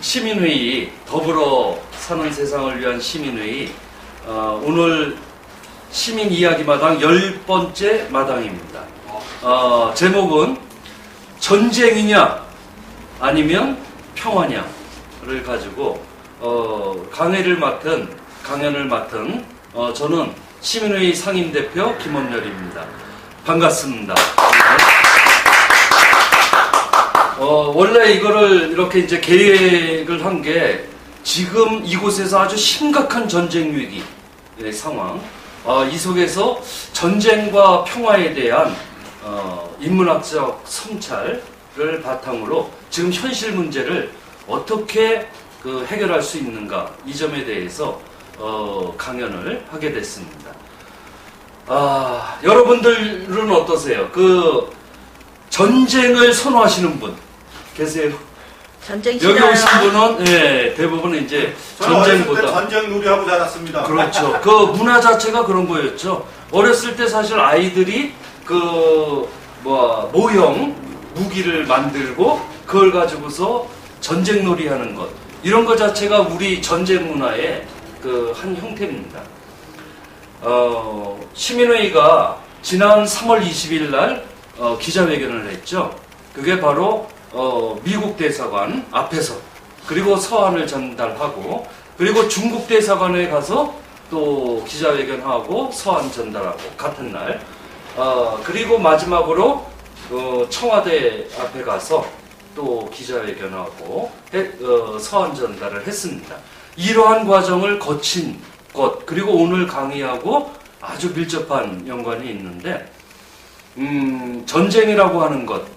시민회의, 더불어 사는 세상을 위한 시민회의, 오늘 시민 이야기마당 10번째 마당입니다. 제목은 전쟁이냐 아니면 평화냐를 가지고 강연을 맡은 저는 시민회의 상임대표 김원열입니다. 반갑습니다. 원래 이거를 이렇게 이제 계획을 한 게 지금 이곳에서 아주 심각한 전쟁 위기 상황, 이 속에서 전쟁과 평화에 대한 인문학적 성찰을 바탕으로 지금 현실 문제를 어떻게 해결할 수 있는가, 이 점에 대해서 강연을 하게 됐습니다. 여러분들은 어떠세요? 전쟁을 선호하시는 분 계세요? 전쟁 여기 싫어요. 오신 분은 대부분 이제 전쟁보다 전쟁 놀이하고 자랐습니다. 그렇죠. 문화 자체가 그런 거였죠. 어렸을 때 사실 아이들이 모형 무기를 만들고 그걸 가지고서 전쟁 놀이하는 것, 이런 것 자체가 우리 전쟁 문화의 한 형태입니다. 시민회의가 지난 3월 20일 날 기자회견을 했죠. 그게 바로 미국 대사관 앞에서, 그리고 서한을 전달하고, 그리고 중국 대사관에 가서 또 기자회견하고 서한 전달하고 같은 날, 그리고 마지막으로 청와대 앞에 가서 또 기자회견하고 서한 전달을 했습니다. 이러한 과정을 거친 것, 그리고 오늘 강의하고 아주 밀접한 연관이 있는데, 전쟁이라고 하는 것,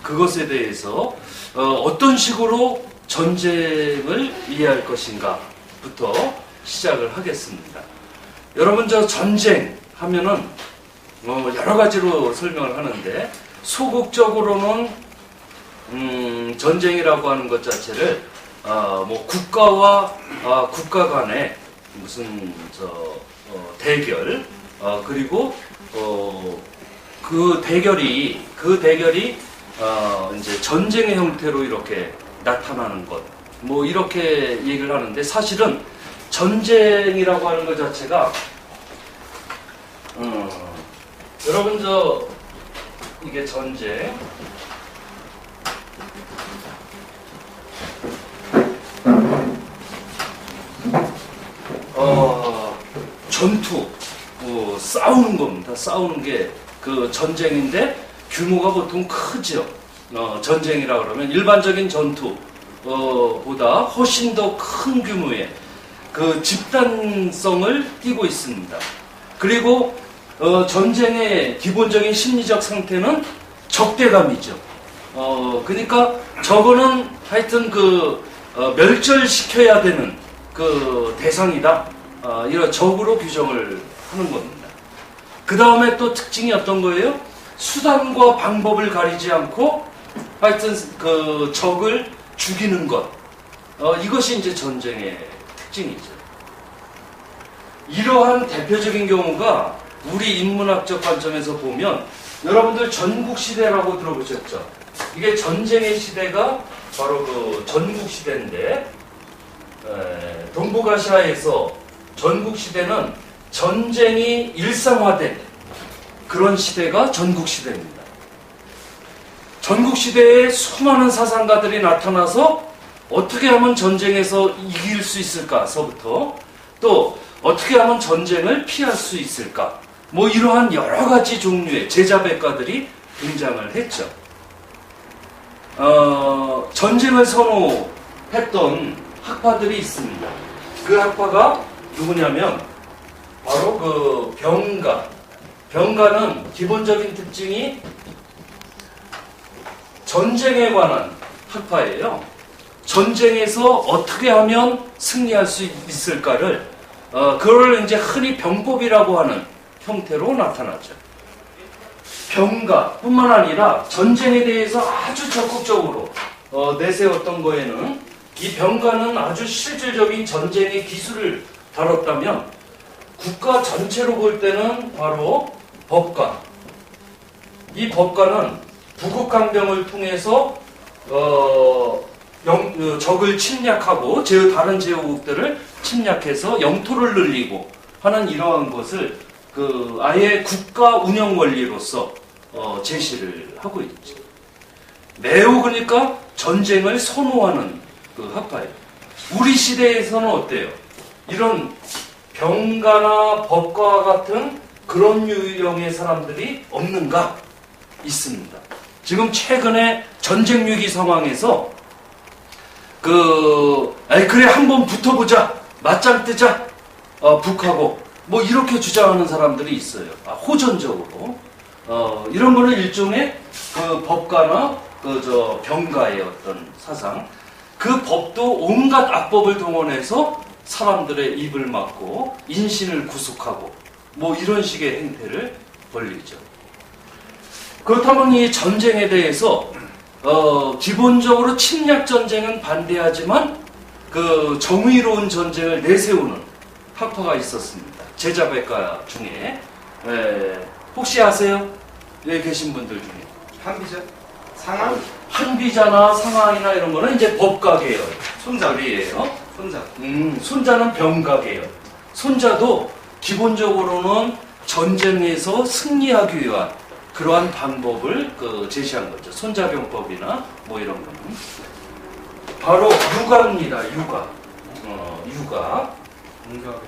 그것에 대해서 어떤 식으로 전쟁을 이해할 것인가부터 시작을 하겠습니다. 여러분, 전쟁 하면은 여러 가지로 설명을 하는데, 소극적으로는 전쟁이라고 하는 것 자체를 국가와 국가 간의 무슨 대결, 그리고 그 대결이 이제 전쟁의 형태로 이렇게 나타나는 것, 이렇게 얘기를 하는데, 사실은 전쟁이라고 하는 것 자체가 여러분, 이게 전쟁, 전투, 싸우는 겁니다. 싸우는 게 전쟁인데 규모가 보통 크죠. 전쟁이라 그러면 일반적인 전투보다 훨씬 더 큰 규모의 집단성을 띠고 있습니다. 그리고 전쟁의 기본적인 심리적 상태는 적대감이죠. 그러니까 저거는 하여튼 멸절시켜야 되는 대상이다. 이런 적으로 규정을 하는 겁니다. 그 다음에 또 특징이 어떤 거예요? 수단과 방법을 가리지 않고 하여튼 적을 죽이는 것. 이것이 이제 전쟁의 특징이죠. 이러한 대표적인 경우가 우리 인문학적 관점에서 보면, 여러분들 전국시대라고 들어보셨죠? 이게 전쟁의 시대가 바로 전국시대인데, 동북아시아에서 전국시대는 전쟁이 일상화된 그런 시대가 전국시대입니다. 전국시대에 수많은 사상가들이 나타나서 어떻게 하면 전쟁에서 이길 수 있을까서부터, 또 어떻게 하면 전쟁을 피할 수 있을까, 이러한 여러 가지 종류의 제자백가들이 등장을 했죠. 전쟁을 선호했던 학파들이 있습니다. 그 학파가 누구냐면 바로 병가. 병가는 기본적인 특징이 전쟁에 관한 학파예요. 전쟁에서 어떻게 하면 승리할 수 있을까를, 그걸 이제 흔히 병법이라고 하는 형태로 나타나죠. 병가뿐만 아니라 전쟁에 대해서 아주 적극적으로 내세웠던 거에는, 이 병가는 아주 실질적인 전쟁의 기술을 다뤘다면, 국가 전체로 볼 때는 바로 법가. 이 법가는 부국강병을 통해서 적을 침략하고 다른 제후국들을 침략해서 영토를 늘리고 하는 이러한 것을 아예 국가 운영 원리로서 제시를 하고 있죠. 매우 그러니까 전쟁을 선호하는 학파예요. 우리 시대에서는 어때요? 이런 병가나 법과 같은 그런 유형의 사람들이 없는가? 있습니다. 지금 최근에 전쟁 위기 상황에서 그래 한번 붙어보자, 맞짱 뜨자, 북하고 뭐 이렇게 주장하는 사람들이 있어요. 호전적으로 이런 거는 일종의 법가나 병가의 어떤 사상, 그 법도 온갖 악법을 동원해서 사람들의 입을 막고 인신을 구속하고 뭐 이런 식의 행태를 벌리죠. 그렇다면 이 전쟁에 대해서 기본적으로 침략 전쟁은 반대하지만 정의로운 전쟁을 내세우는 학파가 있었습니다. 제자백가 중에 혹시 아세요? 여기 계신 분들 중에 한비자? 상황? 한비자나 상하이나 이런 거는 이제 법가 계열 손자리예요. 손자. 손자는 병가 계열. 손자도 기본적으로는 전쟁에서 승리하기 위한 그러한 방법을 제시한 거죠. 손자병법이나 뭐 이런 거는 바로 육아입니다. 육아. 육아.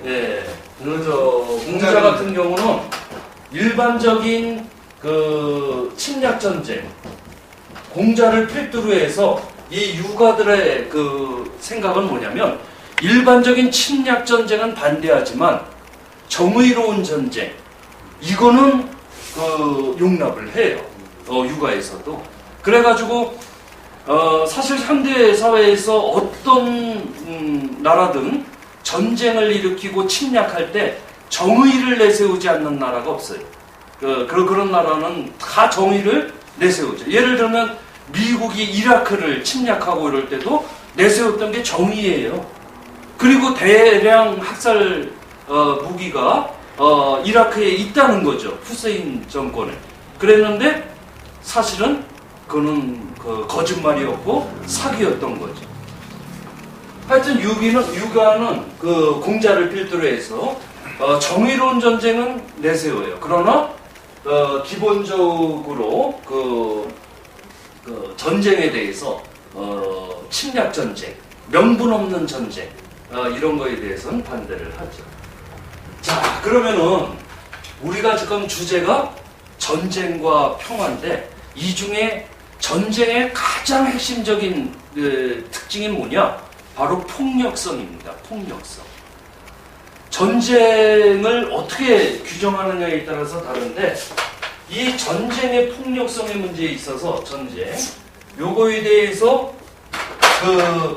예. 공자 같은 경우는 일반적인 침략 전쟁, 공자를 필두로 해서 이 육아들의 생각은 뭐냐면 일반적인 침략 전쟁은 반대하지만 정의로운 전쟁 이거는 용납을 해요. 육아에서도. 그래가지고 사실 현대 사회에서 어떤 나라든 전쟁을 일으키고 침략할 때 정의를 내세우지 않는 나라가 없어요. 그런 나라는 다 정의를 내세우죠. 예를 들면 미국이 이라크를 침략하고 이럴 때도 내세웠던 게 정의예요. 그리고 대량 학살 무기가 이라크에 있다는 거죠. 후세인 정권에. 그랬는데 사실은 그거는 거짓말이었고 사기였던 거죠. 하여튼 육아는 공자를 필두로 해서 정의로운 전쟁은 내세워요. 그러나 기본적으로 전쟁에 대해서 침략 전쟁, 명분 없는 전쟁 이런 거에 대해서는 반대를 하죠. 자, 그러면은 우리가 지금 주제가 전쟁과 평화인데 이 중에 전쟁의 가장 핵심적인 특징이 뭐냐? 바로 폭력성입니다. 폭력성. 전쟁을 어떻게 규정하느냐에 따라서 다른데 이 전쟁의 폭력성의 문제에 있어서 요거에 대해서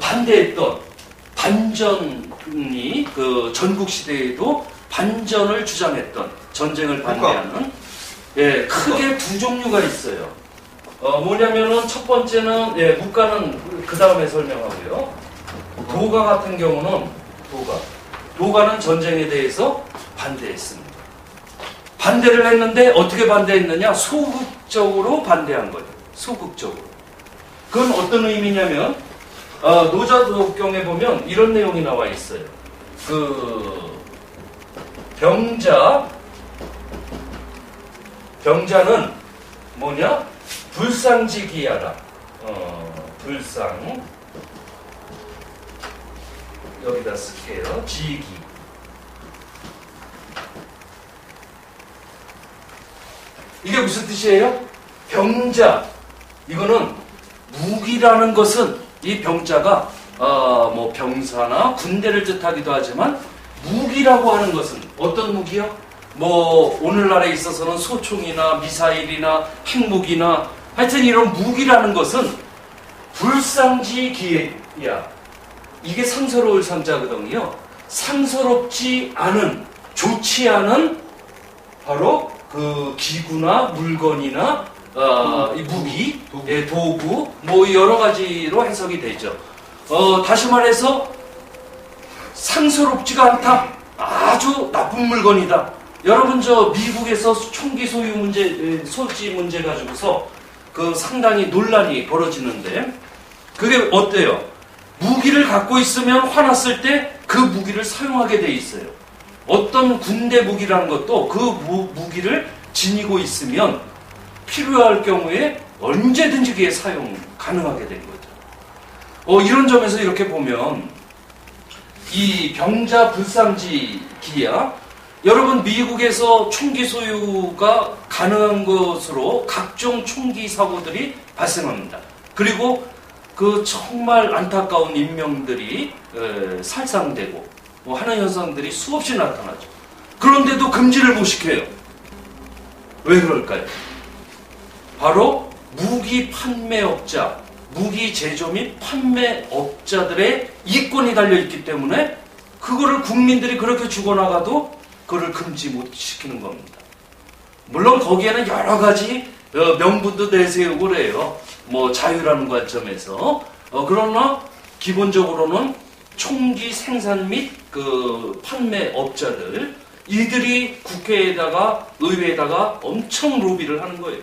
반대했던 반전이 전국 시대에도 반전을 주장했던 전쟁을 반대하는 크게 두 종류가 있어요. 뭐냐면은 첫 번째는 국가는 그 다음에 설명하고요. 도가 같은 경우는 도가는 전쟁에 대해서 반대했습니다. 반대를 했는데 어떻게 반대했느냐? 소극적으로 반대한 거예요. 소극적으로. 그건 어떤 의미냐면 노자도경에 보면 이런 내용이 나와 있어요. 병자는 뭐냐? 불상지기하라. 불상 여기다 쓸게요. 지기. 이게 무슨 뜻이에요? 병자. 이거는 무기라는 것은 이 병자가 뭐 병사나 군대를 뜻하기도 하지만 무기라고 하는 것은 어떤 무기요? 뭐 오늘날에 있어서는 소총이나 미사일이나 핵무기나 하여튼 이런 무기라는 것은 불상지기야. 이게 상서로울 상자거든요. 상서롭지 않은, 좋지 않은 바로 기구나 물건이나 이 무기, 도구, 뭐 여러 가지로 해석이 되죠. 다시 말해서 상서롭지가 않다. 아주 나쁜 물건이다. 여러분 미국에서 총기 소유 문제, 소지 문제 가지고서 그 상당히 논란이 벌어지는데 그게 어때요? 무기를 갖고 있으면 화났을 때 그 무기를 사용하게 돼 있어요. 어떤 군대 무기라는 것도 그 무기를 지니고 있으면 필요할 경우에 언제든지 그게 사용 가능하게 된 거죠. 이런 점에서 이렇게 보면 이 병자 불상지기야 여러분 미국에서 총기 소유가 가능한 것으로 각종 총기 사고들이 발생합니다. 그리고 그 정말 안타까운 인명들이 살상되고 하는 현상들이 수없이 나타나죠. 그런데도 금지를 못 시켜요. 왜 그럴까요? 바로 무기 판매업자, 무기 제조 및 판매업자들의 이권이 달려있기 때문에 그거를 국민들이 그렇게 죽어나가도 그거를 금지 못 시키는 겁니다. 물론 거기에는 여러 가지 명분도 내세우고 그래요. 뭐 자유라는 관점에서. 그러나 기본적으로는 총기 생산 및 그 판매업자들 이들이 국회에다가 의회에다가 엄청 로비를 하는 거예요.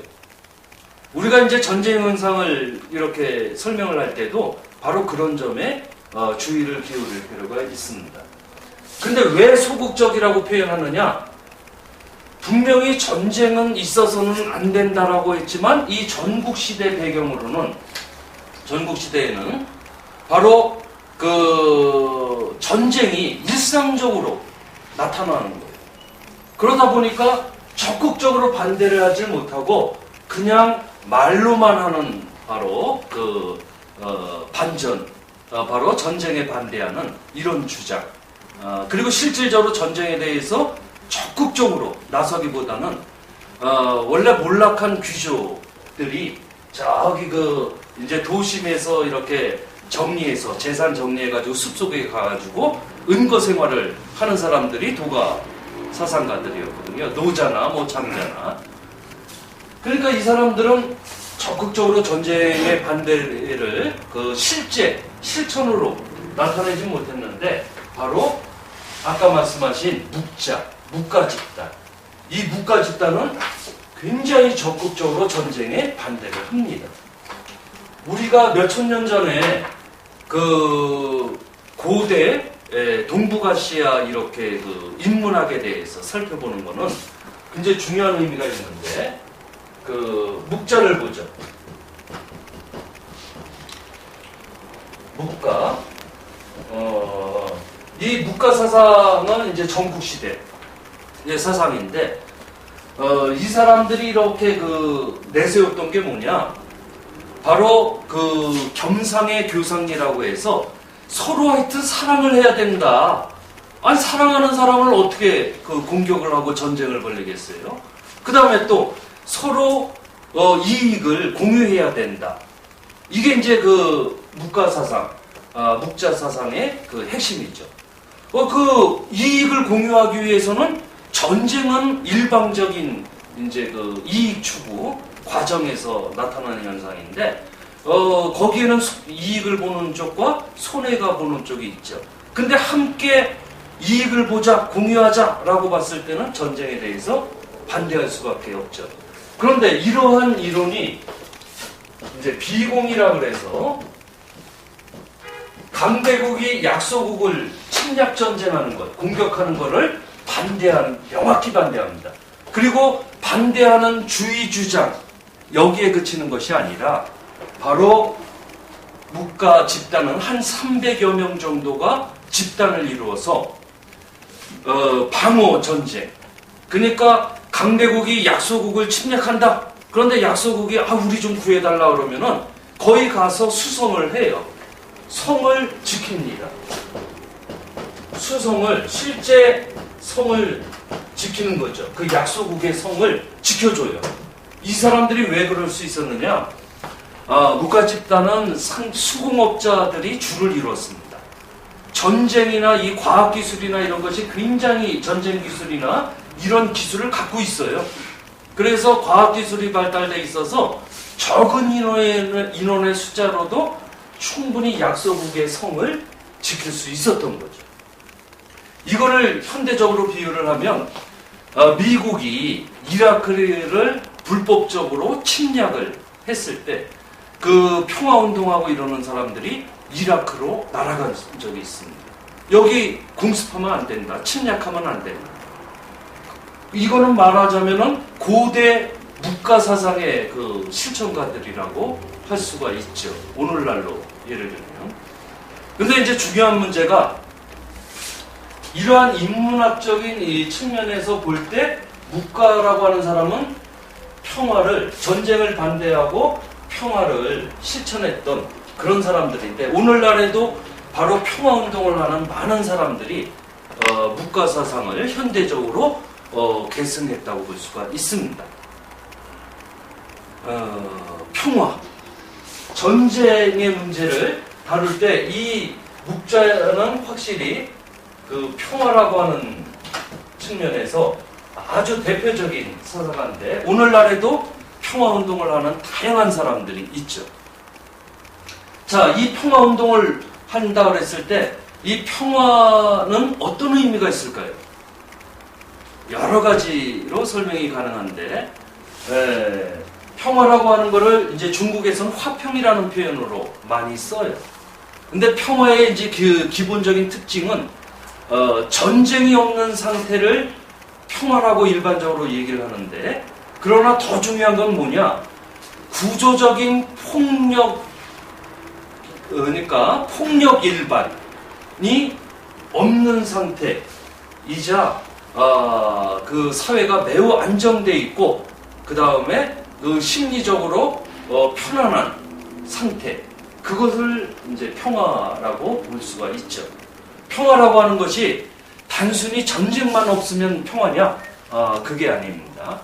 우리가 이제 전쟁 현상을 이렇게 설명을 할 때도 바로 그런 점에 주의를 기울일 필요가 있습니다. 근데 왜 소극적이라고 표현하느냐? 분명히 전쟁은 있어서는 안 된다라고 했지만 이 전국시대 배경으로는 전국시대에는 바로 그 전쟁이 일상적으로 나타나는 거예요. 그러다 보니까 적극적으로 반대를 하지 못하고 그냥 말로만 하는 바로 그 반전, 바로 전쟁에 반대하는 이런 주장. 그리고 실질적으로 전쟁에 대해서 적극적으로 나서기보다는 원래 몰락한 귀족들이 저기 그 이제 도심에서 이렇게 정리해서 재산 정리해가지고 숲속에 가가지고 은거 생활을 하는 사람들이 도가 사상가들이었거든요. 노자나 뭐 장자나. 그러니까 이 사람들은 적극적으로 전쟁의 반대를 그 실천으로 나타내지 못했는데 바로 아까 말씀하신 묵가 집단. 이 묵가 집단은 굉장히 적극적으로 전쟁에 반대를 합니다. 우리가 몇천 년 전에 그 고대 동북아시아 이렇게 그 인문학에 대해서 살펴보는 거는 굉장히 중요한 의미가 있는데 그 묵자를 보죠. 묵가. 이 묵가 사상은 이제 전국시대 사상인데 이 사람들이 이렇게 그 내세웠던 게 뭐냐? 바로 그 겸상의 교상이라고 해서 서로 하여튼 사랑을 해야 된다. 아니 사랑하는 사람을 어떻게 그 공격을 하고 전쟁을 벌이겠어요? 그 다음에 또 서로 이익을 공유해야 된다. 이게 이제 그 묵가 사상, 묵자 사상의 그 핵심이죠. 그 이익을 공유하기 위해서는 전쟁은 일방적인 이제 그 이익 추구 과정에서 나타나는 현상인데 거기에는 이익을 보는 쪽과 손해가 보는 쪽이 있죠. 근데 함께 이익을 보자, 공유하자라고 봤을 때는 전쟁에 대해서 반대할 수밖에 없죠. 그런데 이러한 이론이 이제 비공이라 그래서 강대국이 약소국을 침략 전쟁하는 것, 공격하는 것을 명확히 반대합니다. 그리고 반대하는 주의 주장 여기에 그치는 것이 아니라 바로 묵가 집단은 한 300여 명 정도가 집단을 이루어서 방어 전쟁. 그러니까 강대국이 약소국을 침략한다. 그런데 약소국이 우리 좀 구해달라 그러면은 거기 가서 수성을 해요. 성을 지킵니다. 실제 성을 지키는 거죠. 그 약소국의 성을 지켜줘요. 이 사람들이 왜 그럴 수 있었느냐? 묵가 집단은 수공업자들이 주를 이뤘습니다. 전쟁이나 이 과학기술이나 이런 것이 굉장히 전쟁 기술이나 이런 기술을 갖고 있어요. 그래서 과학기술이 발달돼 있어서 적은 인원의 숫자로도 충분히 약소국의 성을 지킬 수 있었던 거죠. 이거를 현대적으로 비유를 하면 미국이 이라크를 불법적으로 침략을 했을 때 그 평화운동하고 이러는 사람들이 이라크로 날아간 적이 있습니다. 여기 공습하면 안 된다. 침략하면 안 된다. 이거는 말하자면은 고대 묵가사상의 그 실천가들이라고 할 수가 있죠. 오늘날로 예를 들면. 근데 이제 중요한 문제가 이러한 인문학적인 이 측면에서 볼 때 묵가라고 하는 사람은 평화를, 전쟁을 반대하고 평화를 실천했던 그런 사람들인데 오늘날에도 바로 평화운동을 하는 많은 사람들이 묵가 사상을 현대적으로 계승했다고 볼 수가 있습니다. 평화, 전쟁의 문제를 다룰 때 이 묵자는 확실히 그 평화라고 하는 측면에서 아주 대표적인 사상가인데 오늘날에도 평화운동을 하는 다양한 사람들이 있죠. 자, 이 평화운동을 한다 그랬을 때 이 평화는 어떤 의미가 있을까요? 여러 가지로 설명이 가능한데 평화라고 하는 거를 이제 중국에서는 화평이라는 표현으로 많이 써요. 근데 평화의 이제 그 기본적인 특징은 전쟁이 없는 상태를 평화라고 일반적으로 얘기를 하는데 그러나 더 중요한 건 뭐냐? 구조적인 폭력, 그러니까 폭력 일반이 없는 상태이자 그 사회가 매우 안정돼 있고 그 다음에 그 심리적으로 편안한 상태, 그것을 이제 평화라고 볼 수가 있죠. 평화라고 하는 것이 단순히 전쟁만 없으면 평화냐? 그게 아닙니다.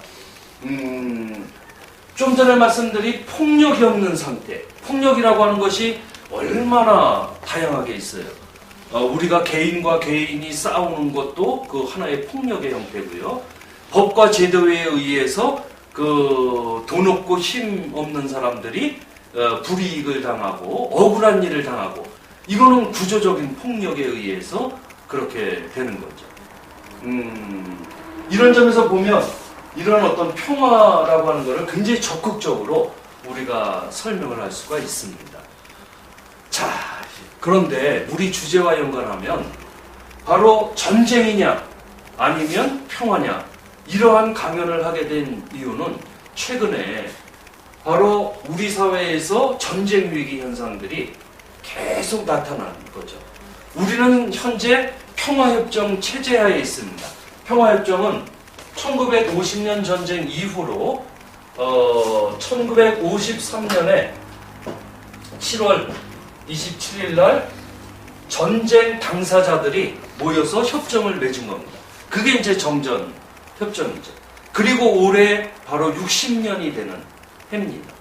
좀 전에 말씀드린 폭력이 없는 상태. 폭력이라고 하는 것이 얼마나 다양하게 있어요. 우리가 개인과 개인이 싸우는 것도 그 하나의 폭력의 형태고요. 법과 제도에 의해서 그 돈 없고 힘 없는 사람들이 불이익을 당하고 억울한 일을 당하고 이거는 구조적인 폭력에 의해서 그렇게 되는 거죠. 이런 점에서 보면 이런 어떤 평화라고 하는 것을 굉장히 적극적으로 우리가 설명을 할 수가 있습니다. 자, 그런데 우리 주제와 연관하면 바로 전쟁이냐 아니면 평화냐 이러한 강연을 하게 된 이유는 최근에 바로 우리 사회에서 전쟁 위기 현상들이 계속 나타나는 거죠. 우리는 현재 평화협정 체제하에 있습니다. 평화협정은 1950년 전쟁 이후로 1953년에 7월 27일 날 전쟁 당사자들이 모여서 협정을 맺은 겁니다. 그게 이제 정전 협정이죠. 그리고 올해 바로 60년이 되는 해입니다.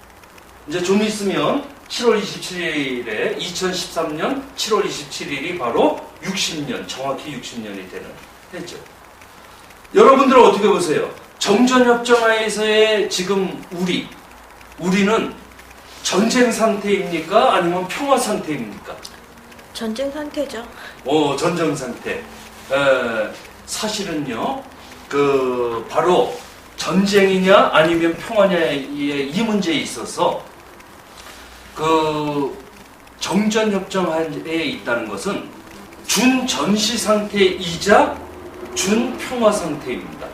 이제 좀 있으면 7월 27일에 2013년 7월 27일이 바로 60년, 정확히 60년이 되는 해죠. 여러분들은 어떻게 보세요? 정전협정하에서의 지금 우리는 전쟁 상태입니까? 아니면 평화 상태입니까? 전쟁 상태죠. 전쟁 상태. 사실은요, 바로 전쟁이냐 아니면 평화냐의 이 문제에 있어서 정전협정에 있다는 것은 준전시 상태이자 준평화 상태입니다.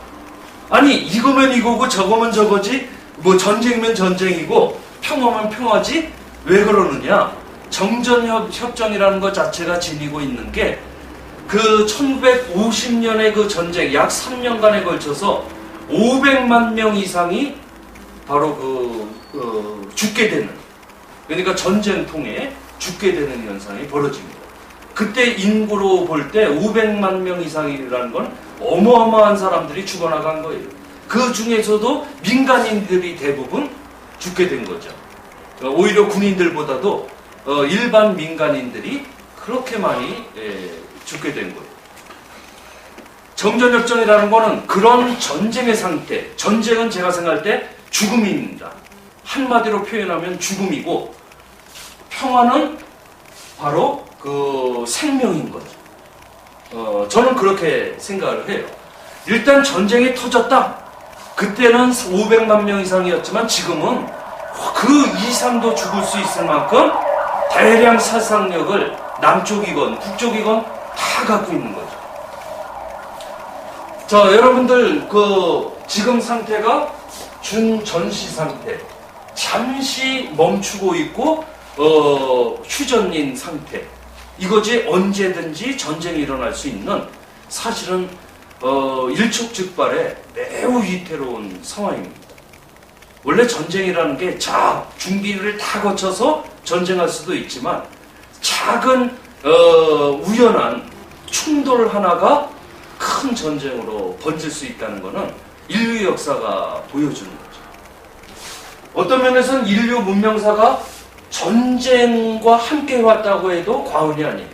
아니, 이거면 이거고 저거면 저거지, 뭐 전쟁이면 전쟁이고 평화면 평화지? 왜 그러느냐? 정전협정이라는 것 자체가 지니고 있는 게 그 1950년의 그 전쟁, 약 3년간에 걸쳐서 500만 명 이상이 바로 죽게 되는, 그러니까 전쟁 통해 죽게 되는 현상이 벌어집니다. 그때 인구로 볼 때 500만 명 이상이라는 건 어마어마한 사람들이 죽어나간 거예요. 그 중에서도 민간인들이 대부분 죽게 된 거죠. 오히려 군인들보다도 일반 민간인들이 그렇게 많이 죽게 된 거예요. 정전협정이라는 거는 그런 전쟁의 상태, 전쟁은 제가 생각할 때 죽음입니다. 한마디로 표현하면 죽음이고, 평화는 바로 그 생명인 거죠. 저는 그렇게 생각을 해요. 일단 전쟁이 터졌다. 그때는 500만 명 이상이었지만 지금은 그 이상도 죽을 수 있을 만큼 대량殺傷力을 남쪽이건 북쪽이건 다 갖고 있는 거죠. 자, 여러분들 지금 상태가 준전시 상태, 잠시 멈추고 있고 휴전인 상태. 이거지 언제든지 전쟁이 일어날 수 있는 사실은 일촉즉발의 매우 위태로운 상황입니다. 원래 전쟁이라는 게 준비를 다 거쳐서 전쟁할 수도 있지만 작은 우연한 충돌 하나가 큰 전쟁으로 번질 수 있다는 것은 인류 역사가 보여주는 거죠. 어떤 면에서는 인류 문명사가 전쟁과 함께 해왔다고 해도 과언이 아니에요.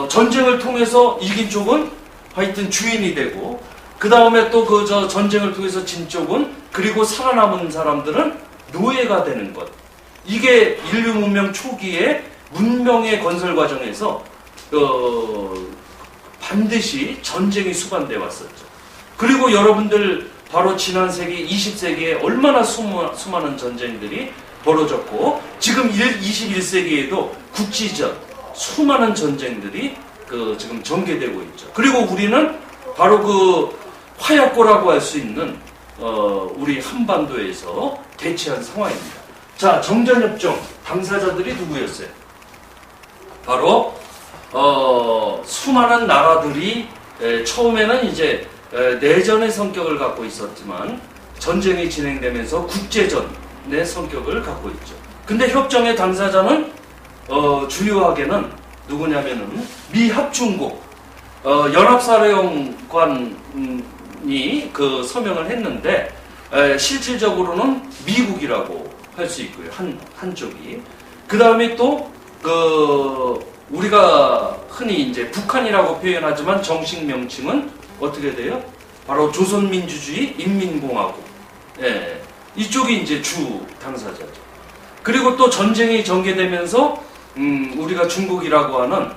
전쟁을 통해서 이긴 쪽은 하여튼 주인이 되고, 그 다음에 또 전쟁을 통해서 진 쪽은, 그리고 살아남은 사람들은 노예가 되는 것. 이게 인류 문명 초기에 문명의 건설 과정에서 반드시 전쟁이 수반되어 왔었죠. 그리고 여러분들 바로 지난 세기 20세기에 얼마나 수많은 전쟁들이 벌어졌고, 지금 21세기에도 국지전 수많은 전쟁들이 지금 전개되고 있죠. 그리고 우리는 바로 화약고라고 할 수 있는 우리 한반도에서 대치한 상황입니다. 자, 정전협정 당사자들이 누구였어요? 바로 수많은 나라들이 처음에는 이제 내전의 성격을 갖고 있었지만 전쟁이 진행되면서 국제전의 성격을 갖고 있죠. 근데 협정의 당사자는 주요하게는 누구냐면은 미합중국 연합사령관이 서명을 했는데 실질적으로는 미국이라고 할 수 있고요. 한쪽이. 그 다음에 또 우리가 흔히 이제 북한이라고 표현하지만 정식 명칭은 어떻게 돼요? 바로 조선민주주의 인민공화국. 예, 이쪽이 이제 주 당사자죠. 그리고 또 전쟁이 전개되면서 우리가 중국이라고 하는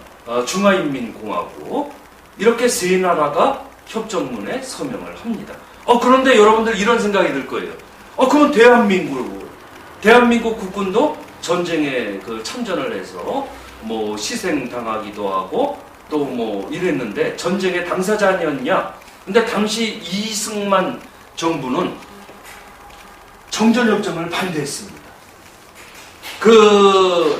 중화인민공화국, 이렇게 세 나라가 협정문에 서명을 합니다. 그런데 여러분들 이런 생각이 들 거예요. 그러면 대한민국 국군도 전쟁에 참전을 해서 뭐 희생당하기도 하고 또 뭐 이랬는데 전쟁의 당사자 아니었냐? 근데 당시 이승만 정부는 정전협정을 반대했습니다.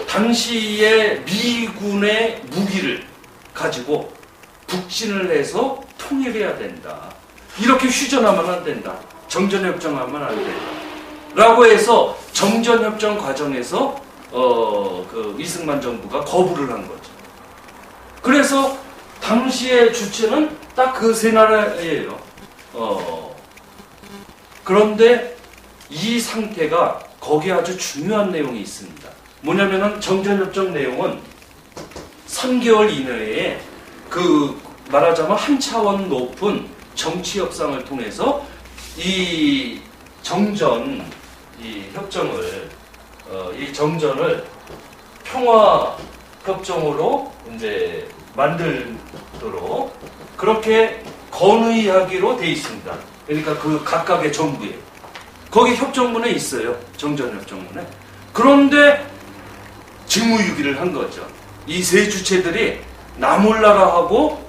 당시에 미군의 무기를 가지고 북진을 해서 통일해야 된다. 이렇게 휴전하면 안 된다. 정전협정하면 안 된다. 라고 해서 정전협정 과정에서 이승만 정부가 거부를 한 거죠. 그래서 당시의 주체는 딱 그 세 나라예요. 그런데 이 상태가 거기에 아주 중요한 내용이 있습니다. 뭐냐면은 정전협정 내용은 3개월 이내에 말하자면 한 차원 높은 정치 협상을 통해서 이 협정을 이 정전을 평화 협정으로 이제 만들도록 그렇게 건의하기로 돼 있습니다. 그러니까 각각의 정부에 거기 협정문에 있어요. 정전협정문에. 그런데 직무유기를 한 거죠. 이 세 주체들이 나몰라라 하고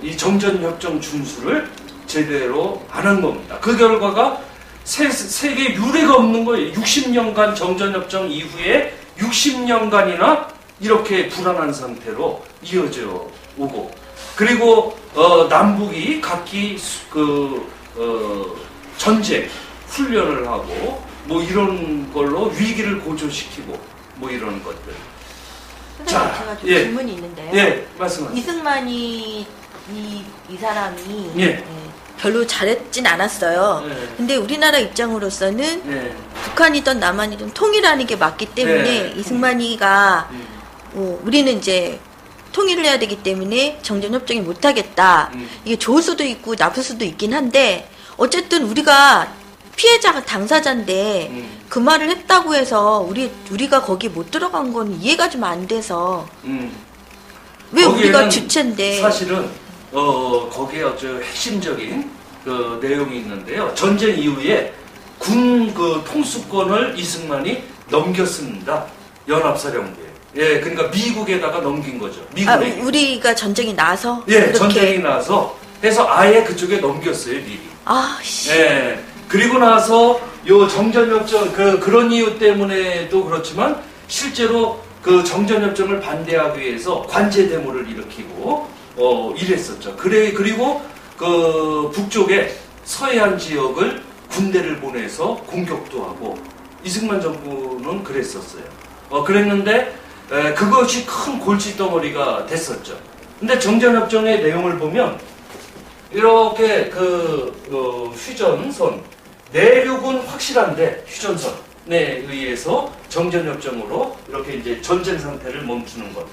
이 정전협정 준수를 제대로 안 한 겁니다. 그 결과가 세계 유례가 없는 거예요. 60년간 정전협정 이후에 60년간이나 이렇게 불안한 상태로 이어져 오고, 그리고 남북이 각기 전쟁 훈련을 하고 뭐 이런 걸로 위기를 고조시키고 뭐 이런 것들. 선생님, 제가 좀 예. 질문이 있는데요. 예, 말씀하세요. 이승만이 이 사람이 예. 별로 잘했진 않았어요. 예. 근데 우리나라 입장으로서는 예. 북한이든 남한이든 통일하는 게 맞기 때문에 예. 이승만이가 우리는 이제 통일을 해야 되기 때문에 정전협정이 못하겠다. 이게 좋을 수도 있고 나쁠 수도 있긴 한데 어쨌든 우리가 피해자가 당사자인데 그 말을 했다고 해서 우리가 거기 못 들어간 건 이해가 좀 안 돼서 왜 우리가 주체인데 사실은 거기에 아주 핵심적인 내용이 있는데요. 전쟁 이후에 군 그 통수권을 이승만이 넘겼습니다. 연합사령부에. 예, 그러니까 미국에다가 넘긴 거죠. 미국에. 우리가 전쟁이 나서? 예, 그렇게. 전쟁이 나서 해서 아예 그쪽에 넘겼어요, 미리. 씨. 예. 그리고 나서 요 정전협정 그런 이유 때문에도 그렇지만 실제로 그 정전협정을 반대하기 위해서 관제 데모를 일으키고 이랬었죠. 그리고 그 북쪽에 서해안 지역을 군대를 보내서 공격도 하고 이승만 정부는 그랬었어요. 그랬는데 그것이 큰 골칫덩어리가 됐었죠. 근데 정전협정의 내용을 보면 이렇게 휴전선 내륙은 확실한데 휴전선에 의해서 정전협정으로 이렇게 이제 전쟁 상태를 멈추는 것.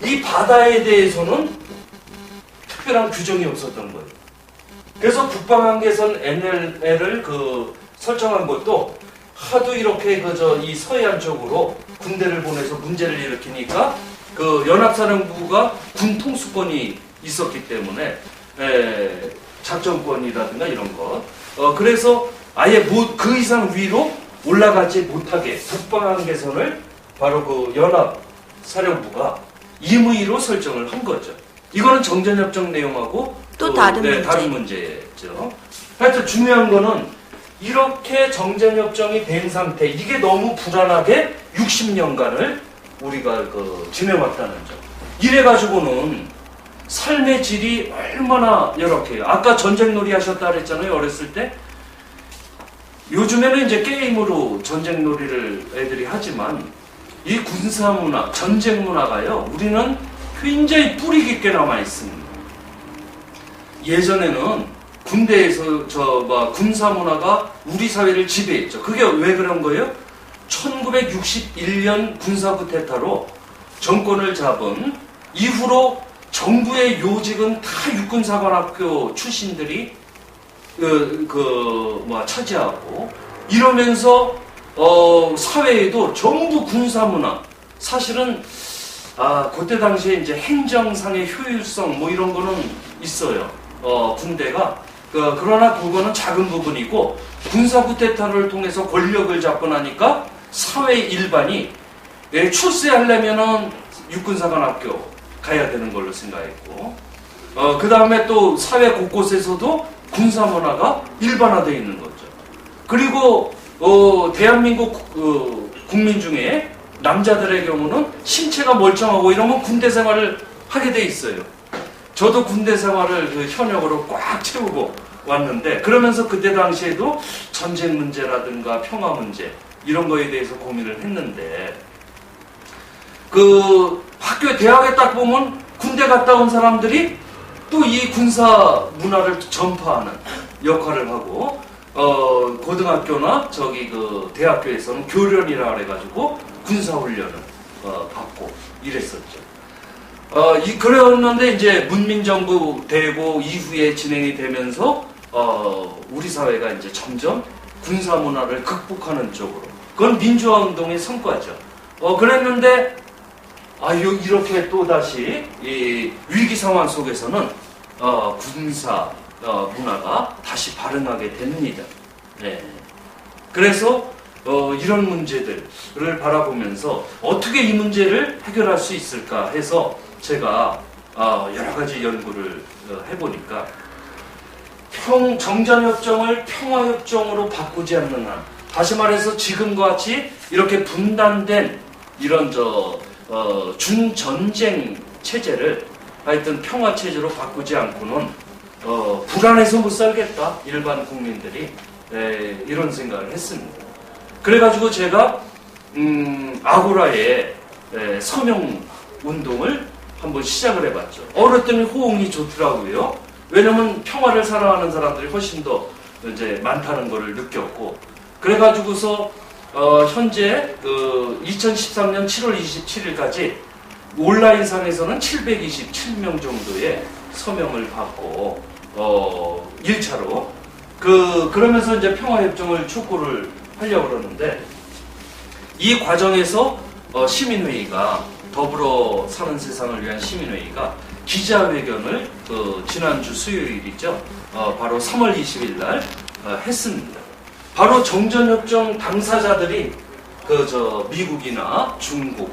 이 바다에 대해서는 특별한 규정이 없었던 거예요. 그래서 북방한계선 NLL을 설정한 것도 하도 이렇게 이 서해안 쪽으로 군대를 보내서 문제를 일으키니까 그 연합사령부가 군 통수권이 있었기 때문에 작전권이라든가 이런 것. 그래서 아예 그 이상 위로 올라가지 못하게 북방한계선을 바로 그 연합사령부가 임의로 설정을 한 거죠. 이거는 정전협정 내용하고 또 다른 문제. 다른 문제죠. 하여튼 중요한 거는 이렇게 정전협정이 된 상태, 이게 너무 불안하게 60년간을 우리가 지내왔다는 점. 이래가지고는 삶의 질이 얼마나 열악해요. 아까 전쟁놀이 하셨다 그랬잖아요, 어렸을 때. 요즘에는 이제 게임으로 전쟁놀이를 애들이 하지만 이 군사문화, 전쟁 문화가요, 우리는 굉장히 뿌리 깊게 남아있습니다. 예전에는 군대에서 군사문화가 우리 사회를 지배했죠. 그게 왜 그런 거예요? 1961년 군사쿠데타로 정권을 잡은 이후로 정부의 요직은 다 육군사관학교 출신들이 차지하고 이러면서 사회에도 전부 군사문화, 사실은 그때 당시에 이제 행정상의 효율성 이런 거는 있어요. 군대가 그러나 그거는 작은 부분이고 군사쿠데타를 통해서 권력을 잡고 나니까 사회 일반이 출세하려면은 육군사관학교 가야 되는 걸로 생각했고 그 다음에 또 사회 곳곳에서도 군사문화가 일반화되어 있는 거죠. 그리고 대한민국 국민 중에 남자들의 경우는 신체가 멀쩡하고 이러면 군대 생활을 하게 돼 있어요. 저도 군대 생활을 현역으로 꽉 채우고 왔는데 그러면서 그때 당시에도 전쟁 문제라든가 평화 문제 이런 거에 대해서 고민을 했는데 학교 대학에 딱 보면 군대 갔다 온 사람들이 또 이 군사 문화를 전파하는 역할을 하고 고등학교나 대학교에서는 교련이라 그래가지고 군사훈련을 받고 이랬었죠. 그랬는데 이제 문민정부 되고 이후에 진행이 되면서 우리 사회가 이제 점점 군사 문화를 극복하는 쪽으로, 그건 민주화 운동의 성과죠. 그랬는데 이렇게 또 다시 이 위기 상황 속에서는 군사 문화가 다시 발흥하게 됩니다. 네. 그래서 이런 문제들을 바라보면서 어떻게 이 문제를 해결할 수 있을까 해서 제가 여러 가지 연구를 해보니까 정전협정을 평화협정으로 바꾸지 않는 한, 다시 말해서 지금과 같이 이렇게 분단된 이런 준전쟁 체제를 하여튼 평화체제로 바꾸지 않고는 불안해서 못 살겠다, 일반 국민들이. 이런 생각을 했습니다. 그래가지고 제가 아고라에 서명 운동을 한번 시작을 해봤죠. 그랬더니 호응이 좋더라고요. 왜냐면 평화를 사랑하는 사람들이 훨씬 더 이제 많다는 것을 느꼈고, 그래가지고서 현재 2013년 7월 27일까지 온라인상에서는 727명 정도의 서명을 받고 1차로 그러면서 이제 평화협정을 촉구를 하려고 그러는데, 이 과정에서 시민회의가, 더불어 사는 세상을 위한 시민회의가 기자회견을 지난주 수요일이죠. 바로 3월 20일 날 했습니다. 바로 정전협정 당사자들이 미국이나 중국,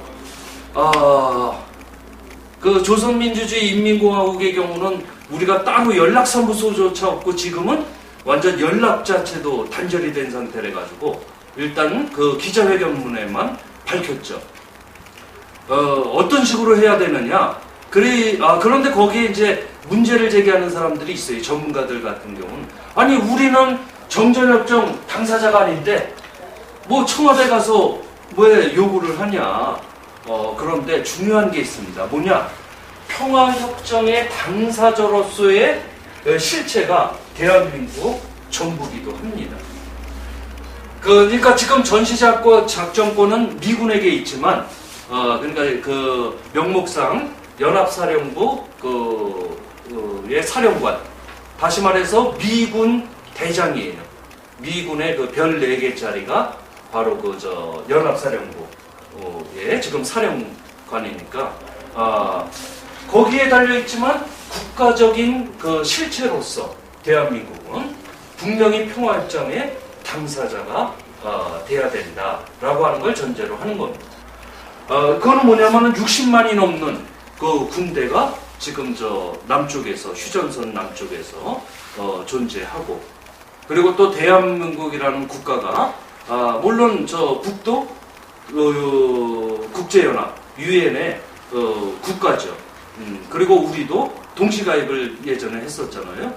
그 조선민주주의 인민공화국의 경우는 우리가 따로 연락사무소조차 없고 지금은 완전 연락 자체도 단절이 된 상태래 가지고 일단 그 기자회견문에만 밝혔죠. 어떤 식으로 해야 되느냐? 그런데 거기에 이제 문제를 제기하는 사람들이 있어요. 전문가들 같은 경우는. 아니, 우리는 정전협정 당사자가 아닌데, 뭐 청와대 가서 왜 요구를 하냐. 그런데 중요한 게 있습니다. 뭐냐? 평화협정의 당사자로서의 실체가 대한민국 정부기도 합니다. 그러니까 지금 전시작전권은 미군에게 있지만, 그러니까 그 명목상 연합사령부 의 사령관, 다시 말해서 미군 대장이에요. 미군의 그 별 4개짜리가 바로 연합사령부의 지금 사령관이니까, 거기에 달려있지만 국가적인 그 실체로서 대한민국은 분명히 평화협정의 당사자가 돼야 된다라고 하는 걸 전제로 하는 겁니다. 그거는 뭐냐면은 60만이 넘는 그 군대가 지금 남쪽에서, 휴전선 남쪽에서 존재하고, 그리고 또 대한민국이라는 국가가 물론 북도 국제연합 유엔의 국가죠. 그리고 우리도 동시가입을 예전에 했었잖아요.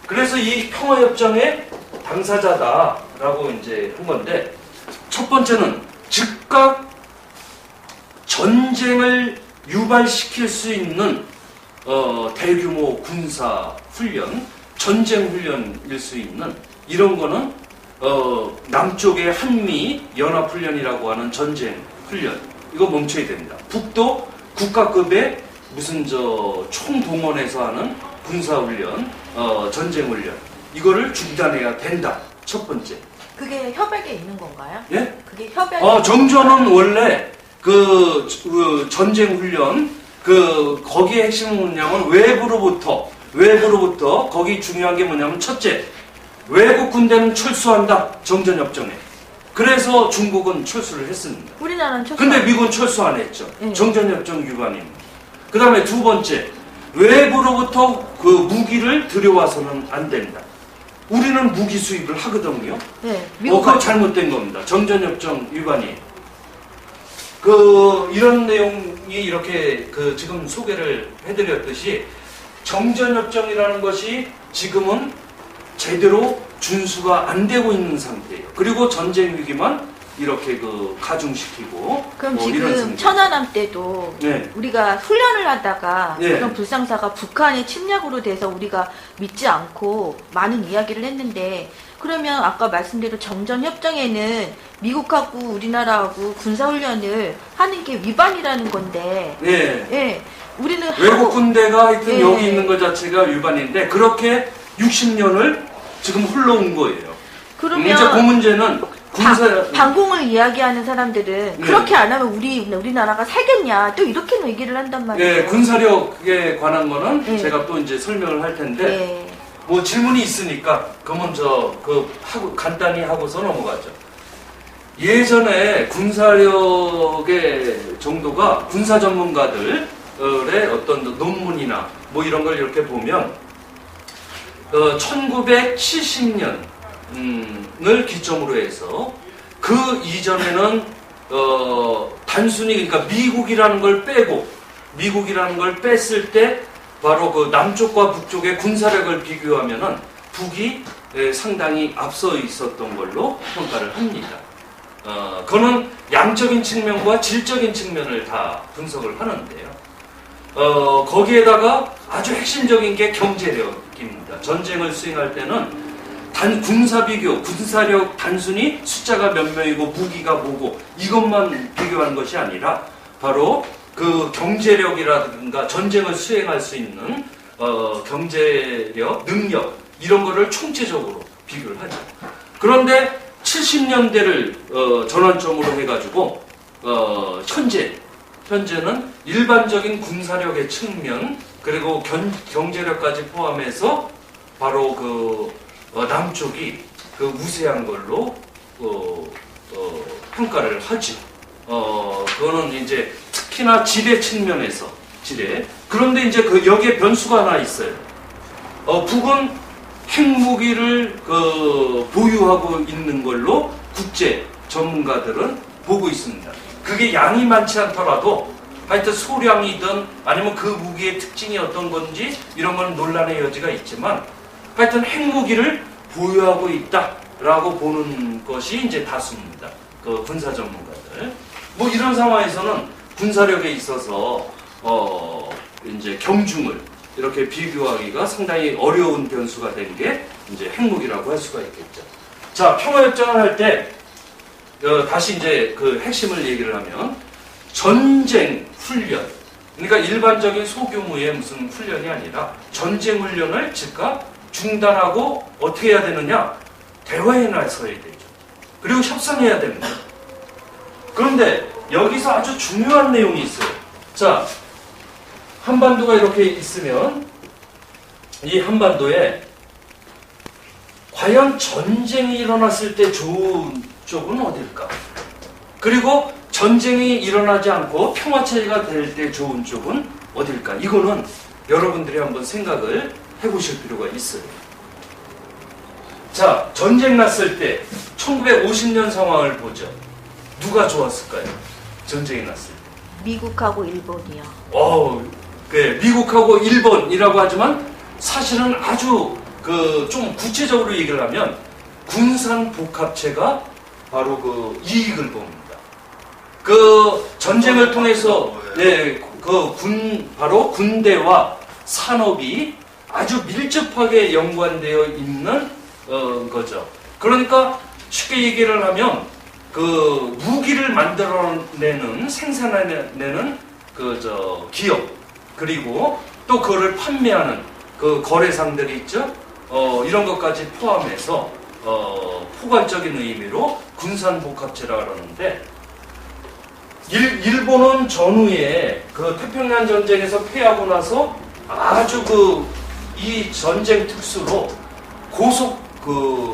그래서 이 평화협정의 당사자다라고 이제 한 건데, 첫 번째는 즉각 전쟁을 유발시킬 수 있는 대규모 군사 훈련, 전쟁 훈련일 수 있는 이런 거는 남쪽의 한미 연합 훈련이라고 하는 전쟁 훈련, 이거 멈춰야 됩니다. 북도 국가급의 무슨 총동원해서 하는 군사 훈련, 전쟁 훈련, 이거를 중단해야 된다. 첫 번째. 그게 협약에 있는 건가요? 예? 그게 협약에 정전은 원래 그 전쟁 훈련, 거기에 핵심은 뭐냐면 외부로부터 거기 중요한 게 뭐냐면, 첫째, 외국 군대는 철수한다. 정전협정에. 그래서 중국은 철수를 했습니다. 우리나라는 철수. 근데 미국은 철수 안 했죠. 네. 정전협정 위반입니다. 그 다음에 두 번째, 외부로부터 그 무기를 들여와서는 안 된다. 우리는 무기 수입을 하거든요. 네. 그거 잘못된 겁니다. 정전협정 위반이에요. 이런 내용이 이렇게 지금 소개를 해드렸듯이, 정전협정이라는 것이 지금은 제대로 준수가 안 되고 있는 상태예요. 그리고 전쟁 위기만 이렇게 가중시키고. 그럼 이런 지금 상태. 천안함 때도 네. 우리가 훈련을 하다가 네. 그런 불상사가 북한의 침략으로 돼서 우리가 믿지 않고 많은 이야기를 했는데, 그러면 아까 말씀대로 정전협정에는 미국하고 우리나라하고 군사훈련을 하는 게 위반이라는 건데, 네. 예, 우리는 외국 군대가 하여튼 예. 여기 있는 것 자체가 위반인데, 그렇게 60년을 지금 흘러온 거예요. 그러면 이제 그 문제는 반공을 이야기하는 사람들은 네. 그렇게 안 하면 우리나라가 살겠냐, 또 이렇게 얘기를 한단 말이에요. 예, 군사력에 관한 거는 네. 제가 또 이제 설명을 할 텐데, 네. 뭐 질문이 있으니까 그러면 간단히 하고서 넘어가죠. 예전에 군사력의 정도가 군사 전문가들의 어떤 논문이나 뭐 이런 걸 이렇게 보면 1970년을 기점으로 해서, 그 이전에는 단순히 그러니까 미국이라는 걸 뺐을 때 바로 남쪽과 북쪽의 군사력을 비교하면은 북이 상당히 앞서 있었던 걸로 평가를 합니다. 그거는 양적인 측면과 질적인 측면을 다 분석을 하는데요. 거기에다가 아주 핵심적인 게 경제력입니다. 전쟁을 수행할 때는 군사 비교, 군사력 단순히 숫자가 몇 명이고 무기가 뭐고 이것만 비교하는 것이 아니라 바로 그 경제력이라든가 전쟁을 수행할 수 있는 경제력, 능력, 이런 거를 총체적으로 비교를 하죠. 그런데 70년대를 전환점으로 해가지고 현재는 일반적인 군사력의 측면, 그리고 경제력까지 포함해서 바로 남쪽이 그 우세한 걸로 평가를 하죠. 그거는 이제 특히나 지뢰 측면에서 지뢰. 그런데 이제 그 여기에 변수가 하나 있어요. 북은 핵무기를 보유하고 있는 걸로 국제 전문가들은 보고 있습니다. 그게 양이 많지 않더라도 하여튼 소량이든 아니면 그 무기의 특징이 어떤 건지 이런 건 논란의 여지가 있지만 하여튼 핵무기를 보유하고 있다라고 보는 것이 이제 다수입니다. 그 군사 전문가들. 뭐 이런 상황에서는 군사력에 있어서 이제 경중을 이렇게 비교하기가 상당히 어려운 변수가 된 게 이제 핵무기라고 할 수가 있겠죠. 자, 평화협정을 할 때 다시 이제 그 핵심을 얘기를 하면 전쟁 훈련. 그러니까 일반적인 소규모의 무슨 훈련이 아니라 전쟁 훈련을 즉각 중단하고 어떻게 해야 되느냐? 대화에 나서야 되죠. 그리고 협상해야 됩니다. 그런데 여기서 아주 중요한 내용이 있어요. 자, 한반도가 이렇게 있으면 이 한반도에 과연 전쟁이 일어났을 때 좋은 쪽은 어딜까? 그리고 전쟁이 일어나지 않고 평화체제가 될 때 좋은 쪽은 어딜까? 이거는 여러분들이 한번 생각을 해보실 필요가 있어요. 자, 전쟁 났을 때 1950년 상황을 보죠. 누가 좋았을까요? 전쟁이 났을 때. 미국하고 일본이요. 네, 미국하고 일본이라고 하지만 사실은 아주 좀 구체적으로 얘기를 하면 군산 복합체가 바로 그 이익을 봅니다. 그 전쟁을 통해서 바로 군대와 산업이 아주 밀접하게 연관되어 있는 거죠. 그러니까 쉽게 얘기를 하면 그 무기를 만들어내는 생산해내는 기업 그리고 또 그거를 판매하는 그 거래상들이 있죠. 이런 것까지 포함해서 포괄적인 의미로 군산복합체라 그러는데 일본은 전후에 그 태평양 전쟁에서 패하고 나서 아주 이 전쟁 특수로 고속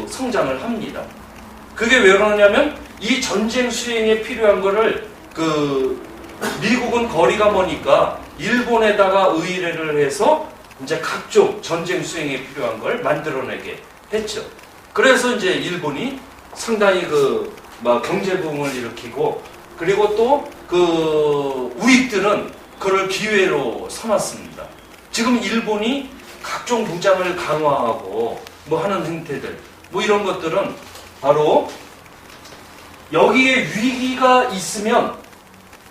성장을 합니다. 그게 왜 그러냐면 이 전쟁 수행에 필요한 거를 미국은 거리가 머니까 일본에다가 의뢰를 해서 이제 각종 전쟁 수행에 필요한 걸 만들어내게 했죠. 그래서 이제 일본이 상당히 경제 부흥을 일으키고 그리고 또 우익들은 그걸 기회로 삼았습니다. 지금 일본이 각종 무장을 강화하고 하는 행태들 이런 것들은 바로 여기에 위기가 있으면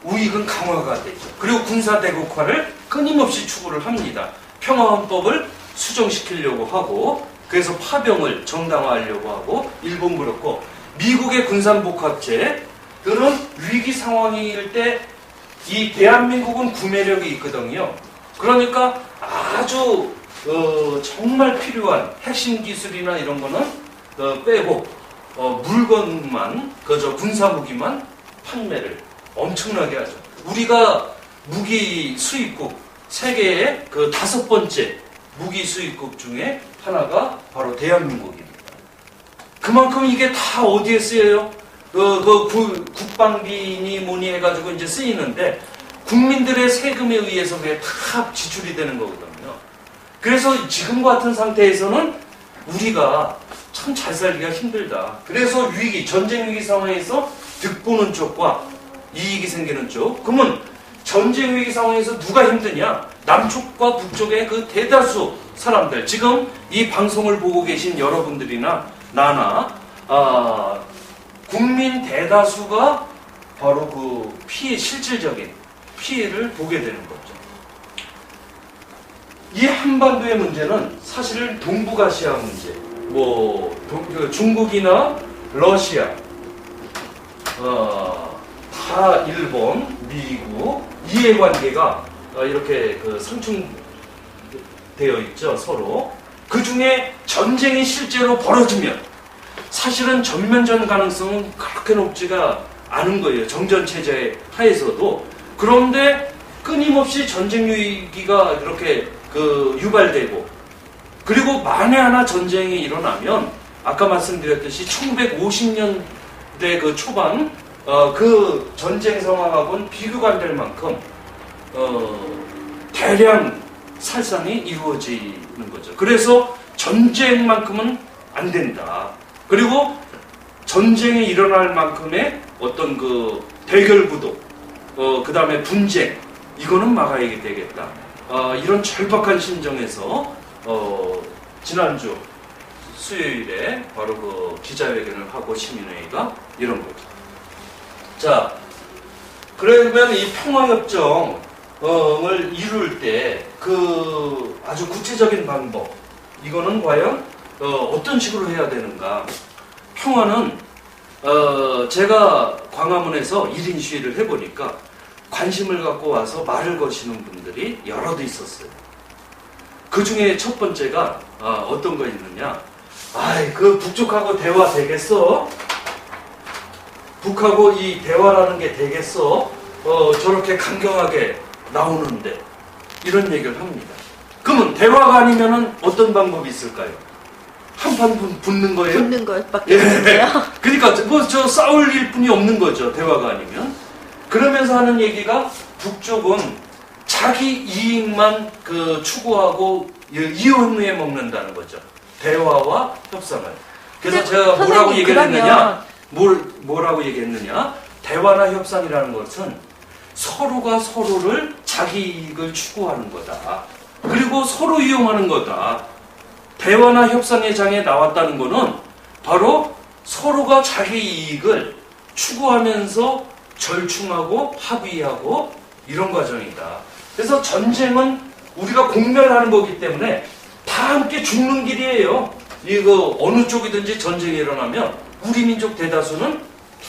우익은 강화가 되죠. 그리고 군사대국화를 끊임없이 추구를 합니다. 평화헌법을 수정시키려고 하고 그래서 파병을 정당화하려고 하고 일본 그렇고 미국의 군산복합체들은 위기 상황일 때 이 대한민국은 구매력이 있거든요. 그러니까 아주 정말 필요한 핵심 기술이나 이런 거는 빼고 물건만 군사무기만 판매를 엄청나게 하죠. 우리가 무기 수입국 세계의 5번째 무기 수입국 중에 하나가 바로 대한민국입니다. 그만큼 이게 다 어디에 쓰여요? 국방비니 뭐니 해가지고 이제 쓰이는데 국민들의 세금에 의해서 그게 다 지출이 되는 거거든요. 그래서 지금 같은 상태에서는 우리가 참 잘 살기가 힘들다. 그래서 전쟁 위기 상황에서 득보는 쪽과 이익이 생기는 쪽. 그러면 전쟁 위기 상황에서 누가 힘드냐? 남쪽과 북쪽의 그 대다수 사람들. 지금 이 방송을 보고 계신 여러분들이나 나나 국민 대다수가 바로 실질적인 피해를 보게 되는 거죠. 이 한반도의 문제는 사실은 동북아시아 문제, 중국이나 러시아, 다 일본, 미국 이해관계가 이렇게 상충되어 있죠, 서로. 그 중에 전쟁이 실제로 벌어지면 사실은 전면전 가능성은 그렇게 높지가 않은 거예요. 정전체제 하에서도. 그런데 끊임없이 전쟁 위기가 이렇게 유발되고 그리고 만에 하나 전쟁이 일어나면 아까 말씀드렸듯이 1950년대 그 초반 그 전쟁 상황하고는 비교가 안 될 만큼 대량 살상이 이루어지는 거죠. 그래서 전쟁만큼은 안 된다. 그리고 전쟁이 일어날 만큼의 어떤 그 대결 구도, 그 다음에 분쟁, 이거는 막아야 되겠다. 이런 절박한 심정에서 지난주 수요일에 바로 그 기자회견을 하고 시민회의가 이런 거죠. 자, 그러면 이 평화협정을 이룰 때 그 아주 구체적인 방법, 이거는 과연 어떤 식으로 해야 되는가? 평화는 제가 광화문에서 1인 시위를 해보니까 관심을 갖고 와서 말을 거시는 분들이 여럿 있었어요. 그 중에 첫 번째가 어떤 거 있느냐? 아이, 그 북쪽하고 대화 되겠어? 북하고 이 대화라는 게 되겠어? 저렇게 강경하게 나오는데 이런 얘기를 합니다. 그러면 대화가 아니면은 어떤 방법이 있을까요? 한판 붙는 거예요? 붙는 것밖에 없는데요. 그러니까 뭐 저 싸울 일뿐이 없는 거죠. 대화가 아니면. 그러면서 하는 얘기가 북쪽은 자기 이익만 그 추구하고 이혼후에 먹는다는 거죠. 대화와 협상을. 그래서 제가 뭐라고 얘기를 했느냐? 뭐라고 얘기했느냐? 대화나 협상이라는 것은 서로가 서로를 자기 이익을 추구하는 거다. 그리고 서로 이용하는 거다. 대화나 협상의 장에 나왔다는 거는 바로 서로가 자기 이익을 추구하면서 절충하고 합의하고 이런 과정이다. 그래서 전쟁은 우리가 공멸하는 거기 때문에 다 함께 죽는 길이에요. 이거 어느 쪽이든지 전쟁이 일어나면 우리 민족 대다수는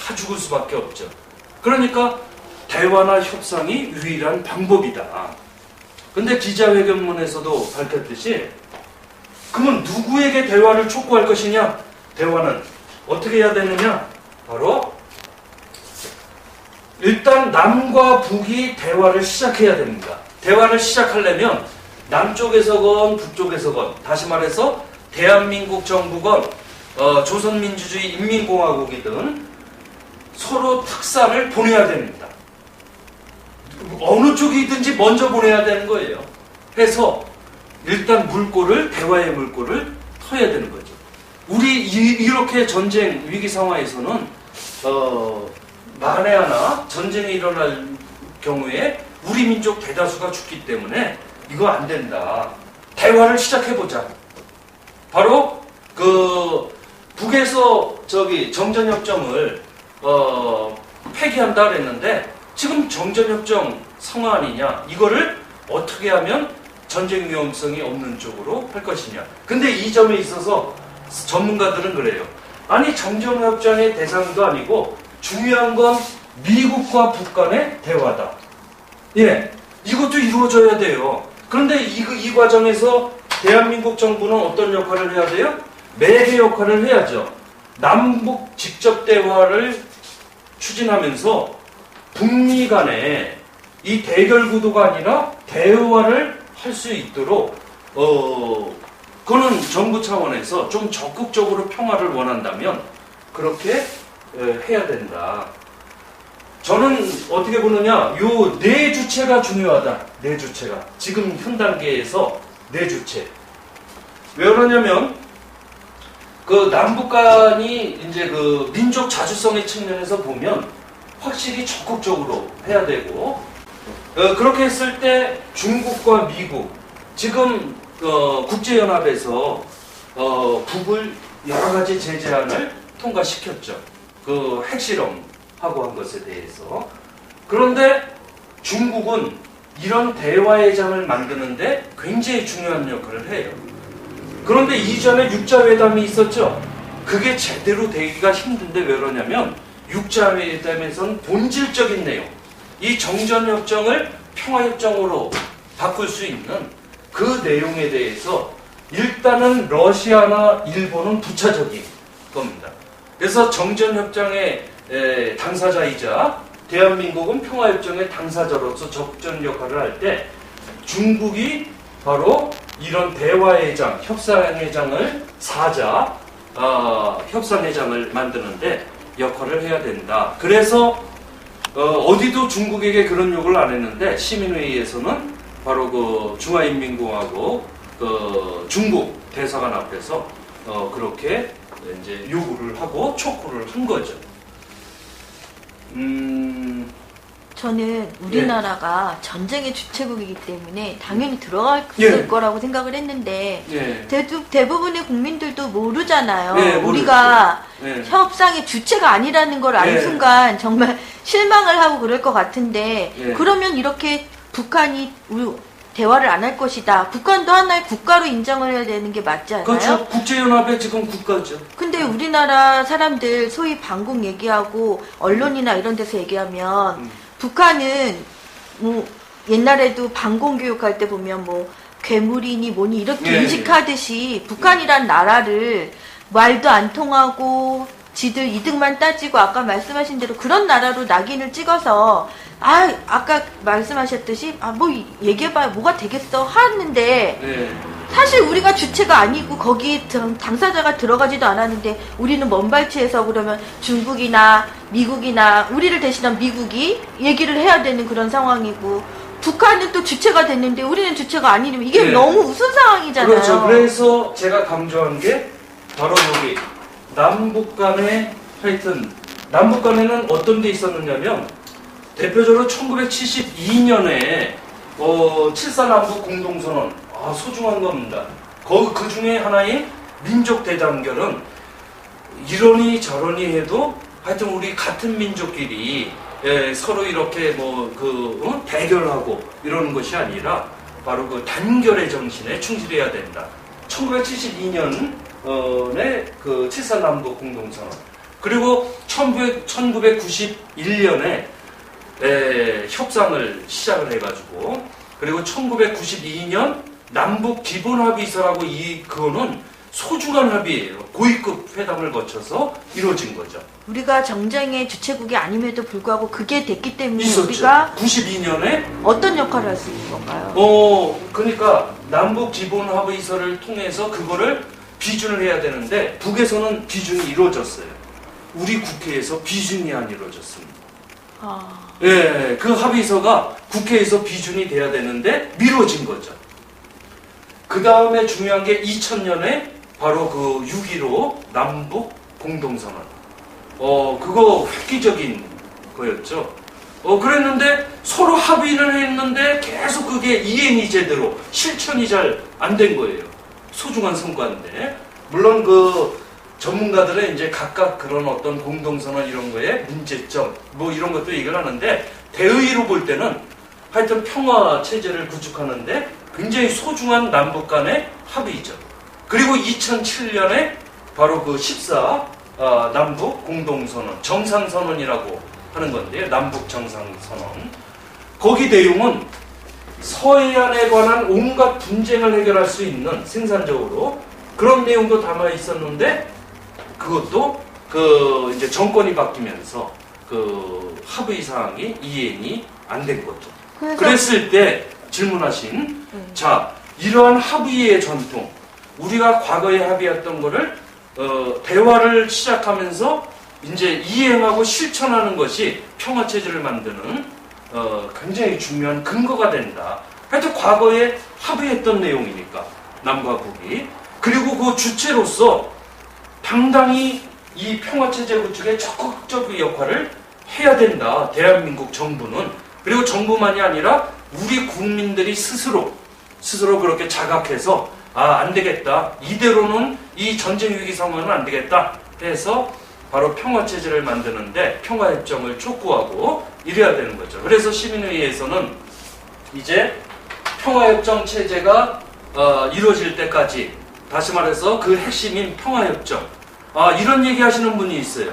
다 죽을 수밖에 없죠. 그러니까 대화나 협상이 유일한 방법이다. 근데 기자회견문에서도 밝혔듯이 그러면 누구에게 대화를 촉구할 것이냐? 대화는 어떻게 해야 되느냐? 바로 일단 남과 북이 대화를 시작해야 됩니다. 대화를 시작하려면 남쪽에서건 북쪽에서건, 다시 말해서 대한민국 정부건 조선민주주의 인민공화국이든 서로 특사를 보내야 됩니다. 어느 쪽이든지 먼저 보내야 되는 거예요. 해서 일단 대화의 물꼬를 터야 되는 거죠. 우리 이렇게 전쟁 위기 상황에서는 만에 하나 전쟁이 일어날 경우에 우리 민족 대다수가 죽기 때문에 이거 안 된다. 대화를 시작해보자. 바로 그 북에서 정전협정을 폐기한다 그랬는데 지금 정전협정 성화아니냐? 이거를 어떻게 하면 전쟁 위험성이 없는 쪽으로 할 것이냐? 근데 이 점에 있어서 전문가들은 그래요. 아니, 정전협정의 대상도 아니고 중요한 건 미국과 북 간의 대화다. 예, 이것도 이루어져야 돼요. 그런데 이 과정에서 대한민국 정부는 어떤 역할을 해야 돼요? 매개 역할을 해야죠. 남북 직접 대화를 추진하면서 북미 간에 이 대결 구도가 아니라 대화를 할 수 있도록 그거는 정부 차원에서 좀 적극적으로 평화를 원한다면 그렇게 해야 된다. 저는 어떻게 보느냐, 요 네 주체가 중요하다. 네 주체가 지금 현 단계에서 네 주체. 왜 그러냐면 그 남북 간이 이제 그 민족 자주성의 측면에서 보면 확실히 적극적으로 해야 되고, 그렇게 했을 때 중국과 미국, 지금 국제연합에서 북을 여러 가지 제재안을 통과시켰죠. 그 핵실험하고 한 것에 대해서. 그런데 중국은 이런 대화의 장을 만드는데 굉장히 중요한 역할을 해요. 그런데 이전에 육자회담이 있었죠. 그게 제대로 되기가 힘든데 왜 그러냐면 육자회담에선 본질적인 내용, 이 정전협정을 평화협정으로 바꿀 수 있는 그 내용에 대해서 일단은 러시아나 일본은 부차적인 겁니다. 그래서 정전협정의 당사자이자 대한민국은 평화협정의 당사자로서 적전 역할을 할 때 중국이 바로 이런 대화의 장, 협상의 장을 사자, 협상회장을 만드는데 역할을 해야 된다. 그래서 어디도 중국에게 그런 요구를 안 했는데 시민회의에서는 바로 그 중화인민공화국 그 중국 대사관 앞에서 그렇게 이제 요구를 하고 촉구를 한 거죠. 저는 우리나라가 전쟁의 주체국이기 때문에 당연히 들어갈 예. 거라고 생각을 했는데 예. 대부분의 국민들도 모르잖아요. 예, 모르죠. 우리가 예. 협상의 주체가 아니라는 걸 아는 예. 순간 정말 실망을 하고 그럴 것 같은데 예. 그러면 이렇게 북한이 우리 대화를 안 할 것이다. 북한도 하나의 국가로 인정을 해야 되는 게 맞지 않아요? 그렇죠. 국제연합의 지금 국가죠. 근데 우리나라 사람들 소위 반공 얘기하고 언론이나 이런 데서 얘기하면 북한은 뭐 옛날에도 반공 교육할 때 보면 뭐 괴물이니 뭐니 이렇게 예, 인식하듯이 북한이란 나라를 말도 안 통하고 지들 이득만 따지고 아까 말씀하신 대로 그런 나라로 낙인을 찍어서 아까 말씀하셨듯이 뭐 얘기해봐야 뭐가 되겠어 하는데 네. 사실 우리가 주체가 아니고 거기 당사자가 들어가지도 않았는데 우리는 먼발치에서 그러면 중국이나 미국이나 우리를 대신한 미국이 얘기를 해야 되는 그런 상황이고 북한은 또 주체가 됐는데 우리는 주체가 아니면 이게 네. 너무 우스운 상황이잖아요. 그렇죠. 그래서 제가 강조한 게 바로 여기 남북 간에 하여튼 남북 간에는 어떤 데 있었느냐면 대표적으로 1972년에 7.4남북 공동선언 소중한 겁니다. 그 중에 하나인 민족대단결은 이러니 저러니 해도 하여튼 우리 같은 민족끼리 서로 이렇게 대결하고 이러는 것이 아니라 바로 그 단결의 정신에 충실해야 된다. 1972년에 그 7.4남북 공동선언 그리고 1991년에 협상을 시작을 해가지고 그리고 1992년 남북 기본합의서라고 그거는 소중한 합의예요. 고위급 회담을 거쳐서 이루어진 거죠. 우리가 정쟁의 주체국이 아님에도 불구하고 그게 됐기 때문에 있었죠. 우리가 92년에 어떤 역할을 할 수 있는 건가요? 그러니까 남북 기본합의서를 통해서 그거를 비준을 해야 되는데 북에서는 비준이 이루어졌어요. 우리 국회에서 비준이 안 이루어졌습니다. 예, 그 합의서가 국회에서 비준이 돼야 되는데 미뤄진 거죠. 그 다음에 중요한 게 2000년에 바로 그 6.15 남북 공동선언. 그거 획기적인 거였죠. 그랬는데 서로 합의는 했는데 계속 그게 이행이 제대로 실천이 잘 안 된 거예요. 소중한 성과인데. 물론 그 전문가들은 이제 각각 그런 어떤 공동선언 이런 거에 문제점 뭐 이런 것도 얘기를 하는데 대의로 볼 때는 하여튼 평화 체제를 구축하는데 굉장히 소중한 남북 간의 합의죠. 그리고 2007년에 바로 그 14 남북 공동선언 정상선언이라고 하는 건데요. 남북 정상선언. 거기 내용은 서해안에 관한 온갖 분쟁을 해결할 수 있는 생산적으로 그런 내용도 담아 있었는데 그것도 이제 정권이 바뀌면서 그 합의 사항이 이행이 안 된 것도. 그랬을 때 질문하신 자 이러한 합의의 전통 우리가 과거에 합의했던 거를 대화를 시작하면서 이제 이행하고 실천하는 것이 평화 체제를 만드는 굉장히 중요한 근거가 된다. 하여튼 과거에 합의했던 내용이니까 남과 북이 그리고 그 주체로서 당당히 이 평화체제 구축에 적극적 역할을 해야 된다. 대한민국 정부는. 그리고 정부만이 아니라 우리 국민들이 스스로 그렇게 자각해서 안 되겠다. 이대로는 이 전쟁 위기 상황은 안 되겠다. 해서 바로 평화체제를 만드는데 평화협정을 촉구하고 이래야 되는 거죠. 그래서 시민회의에서는 이제 평화협정 체제가 이루어질 때까지 다시 말해서 그 핵심인 평화협정 이런 얘기 하시는 분이 있어요.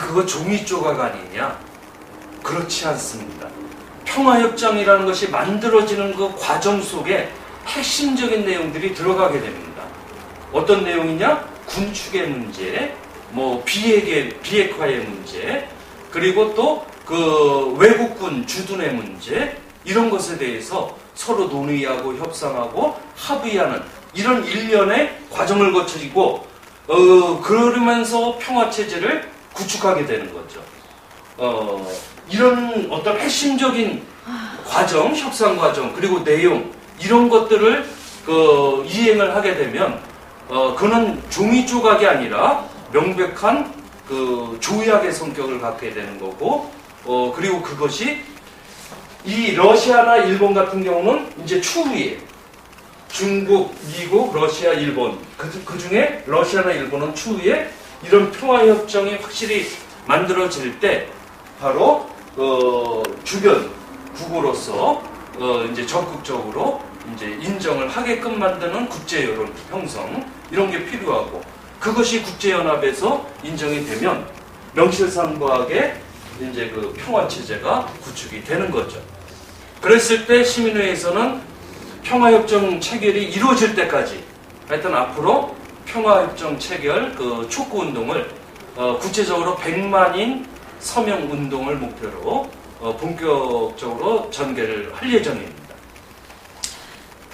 그거 종이 조각 아니냐? 그렇지 않습니다. 평화협정이라는 것이 만들어지는 그 과정 속에 핵심적인 내용들이 들어가게 됩니다. 어떤 내용이냐? 군축의 문제, 비핵화의 문제, 그리고 또 그 외국군 주둔의 문제, 이런 것에 대해서 서로 논의하고 협상하고 합의하는 이런 일련의 과정을 거치고 그러면서 평화체제를 구축하게 되는 거죠. 이런 어떤 핵심적인 과정, 협상 과정, 그리고 내용, 이런 것들을 이행을 하게 되면, 그는 종이 조각이 아니라 명백한 조약의 성격을 갖게 되는 거고, 그리고 그것이 이 러시아나 일본 같은 경우는 이제 추후에 중국, 미국, 러시아, 일본, 그 중에 러시아나 일본은 추후에 이런 평화협정이 확실히 만들어질 때 바로 주변 국으로서 이제 적극적으로 이제 인정을 하게끔 만드는 국제 여론 형성, 이런 게 필요하고, 그것이 국제연합에서 인정이 되면 명실상부하게 이제 그 평화 체제가 구축이 되는 거죠. 그랬을 때 시민회에서는 평화협정 체결이 이루어질 때까지, 하여튼 앞으로 평화협정 체결 촉구 운동을 구체적으로 100만인 서명 운동을 목표로 본격적으로 전개를 할 예정입니다.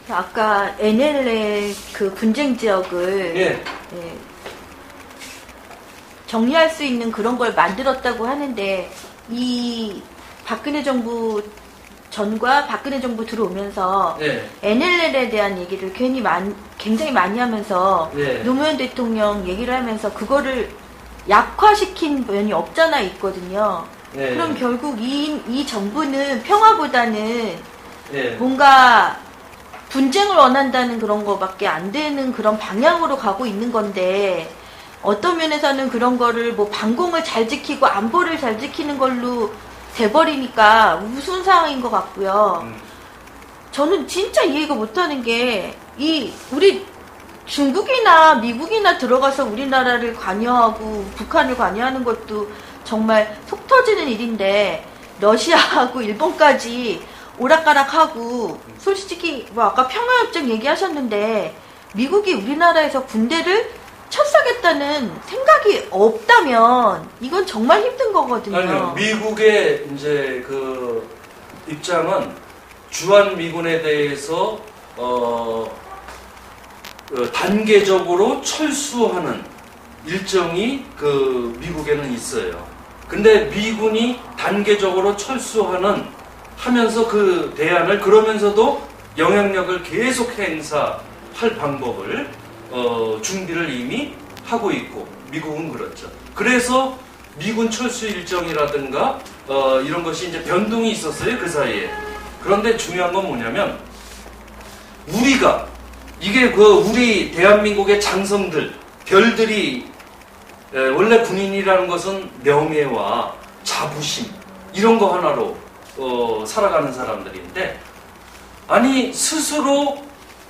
아까 NLL 그 분쟁 지역을 예. 정리할 수 있는 그런 걸 만들었다고 하는데, 이 박근혜 정부 전과 박근혜 정부 들어오면서 NLL에 대한 얘기를 굉장히 많이 하면서 노무현 대통령 얘기를 하면서 그거를 약화시킨 면이 없잖아 있거든요. 그럼 결국 이 정부는 평화보다는 뭔가 분쟁을 원한다는 그런 거밖에 안 되는 그런 방향으로 가고 있는 건데, 어떤 면에서는 그런 거를 뭐 방공을 잘 지키고 안보를 잘 지키는 걸로 돼버리니까 우스운 상황인 것 같고요. 저는 진짜 이해가 못하는 게, 우리 중국이나 미국이나 들어가서 우리나라를 관여하고 북한을 관여하는 것도 정말 속 터지는 일인데, 러시아하고 일본까지 오락가락하고, 솔직히 뭐 아까 평화협정 얘기하셨는데 미국이 우리나라에서 군대를 철수하겠다는 생각이 없다면 이건 정말 힘든 거거든요. 아니요, 미국의 이제 그 입장은 주한미군에 대해서 단계적으로 철수하는 일정이 그 미국에는 있어요. 근데 미군이 단계적으로 하면서 그 대안을, 그러면서도 영향력을 계속 행사할 방법을 준비를 이미 하고 있고, 미국은 그렇죠. 그래서 미군 철수 일정이라든가 이런 것이 이제 변동이 있었어요, 그 사이에. 그런데 중요한 건 뭐냐면, 우리가 이게 우리 대한민국의 장성들, 별들이, 원래 군인이라는 것은 명예와 자부심 이런 거 하나로 살아가는 사람들인데, 아니 스스로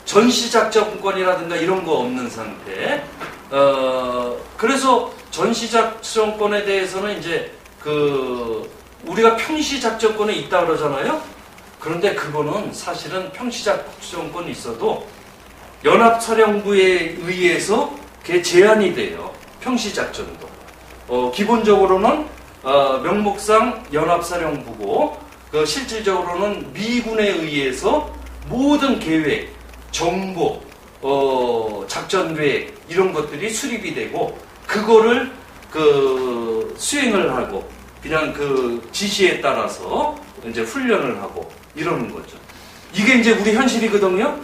전시작전권이라든가 이런 거 없는 상태. 그래서 전시작전권에 대해서는 이제 우리가 평시작전권에 있다 그러잖아요. 그런데 그거는 사실은 평시작전권이 있어도 연합사령부에 의해서 그게 제한이 돼요. 평시작전도. 기본적으로는 명목상 연합사령부고, 실질적으로는 미군에 의해서 모든 계획, 정보, 작전 계획 이런 것들이 수립이 되고, 그거를 수행을 하고 그냥 지시에 따라서 이제 훈련을 하고 이러는 거죠. 이게 이제 우리 현실이거든요.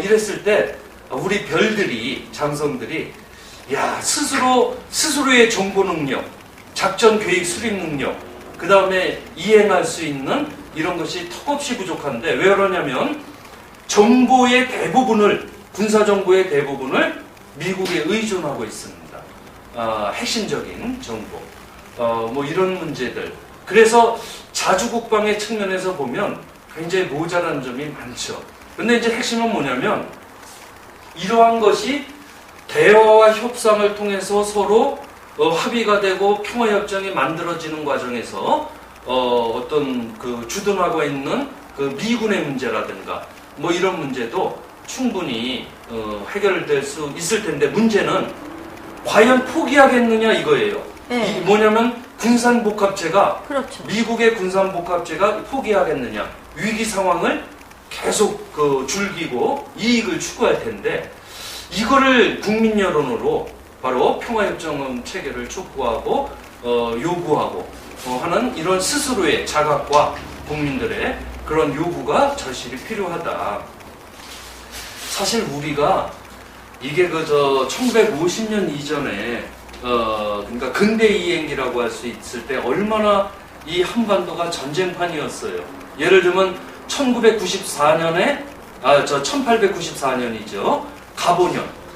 이랬을 때 우리 별들이, 장성들이 스스로의 정보 능력, 작전 계획 수립 능력, 그 다음에 이행할 수 있는 이런 것이 턱없이 부족한데, 왜 그러냐면 정보의 대부분을, 군사정보의 대부분을 미국에 의존하고 있습니다. 핵심적인 정보, 뭐 이런 문제들. 그래서 자주국방의 측면에서 보면 굉장히 모자란 점이 많죠. 근데 이제 핵심은 뭐냐면, 이러한 것이 대화와 협상을 통해서 서로 합의가 되고 평화협정이 만들어지는 과정에서 어떤 주둔하고 있는 미군의 문제라든가 뭐 이런 문제도 충분히 해결될 수 있을 텐데, 문제는 과연 포기하겠느냐 이거예요. 네. 뭐냐면 군산복합체가, 그렇죠. 미국의 군산복합체가 포기하겠느냐, 위기 상황을 계속 즐기고 이익을 추구할 텐데 이거를 국민 여론으로 바로 평화협정 체결을 촉구하고 요구하고 하는 이런 스스로의 자각과 국민들의 그런 요구가 절실히 필요하다. 사실 우리가 이게 1950년 이전에 그러니까 근대 이행기라고 할 수 있을 때 얼마나 이 한반도가 전쟁판이었어요. 예를 들면 1994년에 1894년이죠.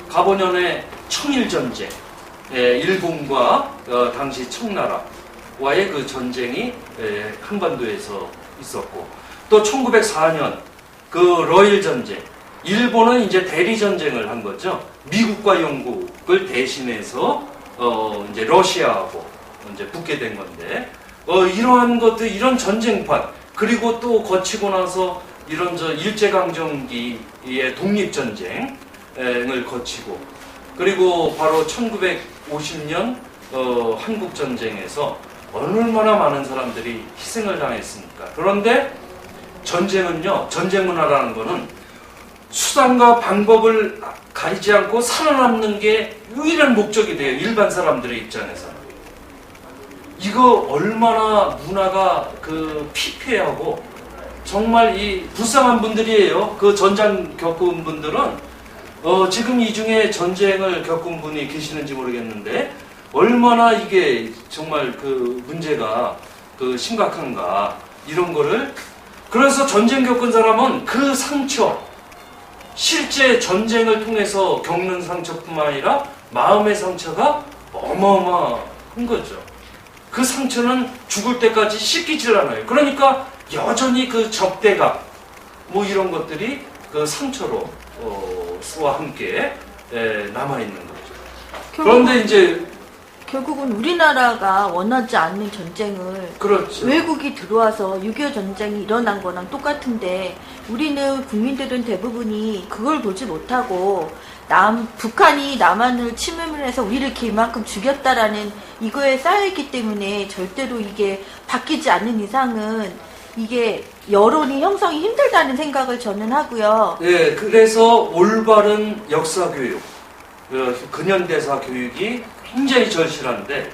가보년의 청일전쟁, 일본과 당시 청나라와의 그 전쟁이 한반도에서 있었고, 또 1904년 그 러일 전쟁, 일본은 이제 대리 전쟁을 한 거죠. 미국과 영국을 대신해서 이제 러시아하고 이제 붙게 된 건데, 이러한 것들, 이런 전쟁판, 그리고 또 거치고 나서 이런 일제강점기의 독립전쟁을 거치고, 그리고 바로 1950년 한국전쟁에서 얼마나 많은 사람들이 희생을 당했습니까? 그런데 전쟁은요, 전쟁 문화라는 거는 수단과 방법을 가리지 않고 살아남는 게 유일한 목적이 돼요. 일반 사람들의 입장에서는. 이거 얼마나 문화가 피폐하고 정말 이 불쌍한 분들이에요. 그 전쟁 겪은 분들은 지금 이 중에 전쟁을 겪은 분이 계시는지 모르겠는데 얼마나 이게 정말 문제가 심각한가 이런 거를. 그래서 전쟁 겪은 사람은 그 상처, 실제 전쟁을 통해서 겪는 상처뿐만 아니라 마음의 상처가 어마어마한 거죠. 그 상처는 죽을 때까지 씻기질 않아요. 그러니까 여전히 그 적대감 뭐 이런 것들이 그 상처로 와 함께 남아있는 거죠. 그런데 이제 결국은 우리나라가 원하지 않는 전쟁을 그렇죠. 외국이 들어와서 6.25 전쟁이 일어난 거랑 똑같은데 우리는 국민들은 대부분이 그걸 보지 못하고 북한이 남한을 침범을 해서 우리를 이렇게 이만큼 죽였다라는 이거에 쌓여있기 때문에 절대로 이게 바뀌지 않는 이상은 이게 여론이 형성이 힘들다는 생각을 저는 하고요. 네, 그래서 올바른 역사교육, 근현대사 교육이 굉장히 절실한데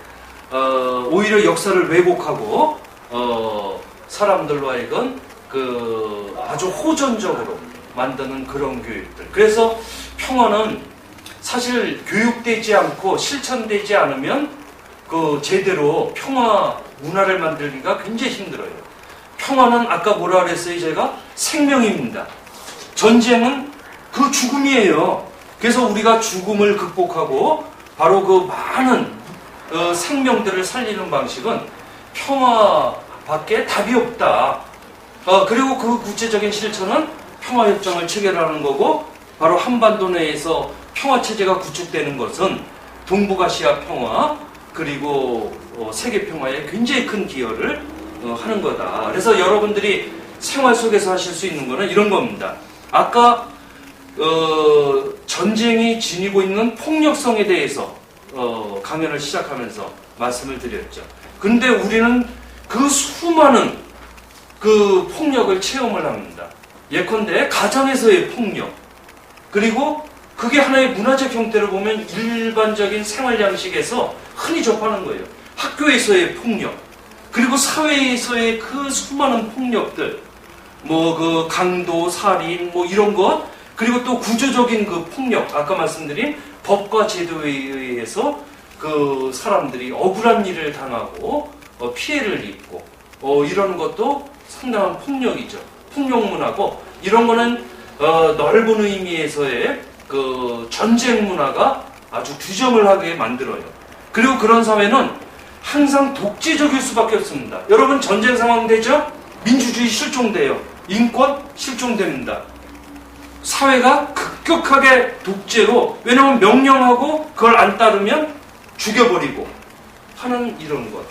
오히려 역사를 왜곡하고 사람들로 하여금 아주 호전적으로 만드는 그런 교육들. 그래서 평화는 사실 교육되지 않고 실천되지 않으면 제대로 평화 문화를 만들기가 굉장히 힘들어요. 평화는 아까 뭐라 그랬어요? 제가 생명입니다. 전쟁은 그 죽음이에요. 그래서 우리가 죽음을 극복하고 바로 그 많은 생명들을 살리는 방식은 평화밖에 답이 없다. 그리고 그 구체적인 실천은 평화협정을 체결하는 거고, 바로 한반도 내에서 평화체제가 구축되는 것은 동북아시아 평화 그리고 세계 평화에 굉장히 큰 기여를 하는 거다. 그래서 여러분들이 생활 속에서 하실 수 있는 거는 이런 겁니다. 아까 전쟁이 지니고 있는 폭력성에 대해서 강연을 시작하면서 말씀을 드렸죠. 근데 우리는 그 수많은 폭력을 체험을 합니다. 예컨대 가정에서의 폭력, 그리고 그게 하나의 문화적 형태로 보면 일반적인 생활 양식에서 흔히 접하는 거예요. 학교에서의 폭력, 그리고 사회에서의 그 수많은 폭력들, 강도, 살인, 이런 것, 그리고 또 구조적인 그 폭력, 아까 말씀드린 법과 제도에 의해서 그 사람들이 억울한 일을 당하고 피해를 입고 이런 것도 상당한 폭력이죠. 폭력문화고, 이런 거는 넓은 의미에서의 그 전쟁 문화가 아주 규정을 하게 만들어요. 그리고 그런 사회는 항상 독재적일 수밖에 없습니다. 여러분, 전쟁 상황 되죠? 민주주의 실종돼요. 인권 실종됩니다. 사회가 급격하게 독재로, 왜냐하면 명령하고 그걸 안 따르면 죽여버리고 하는 이런 것.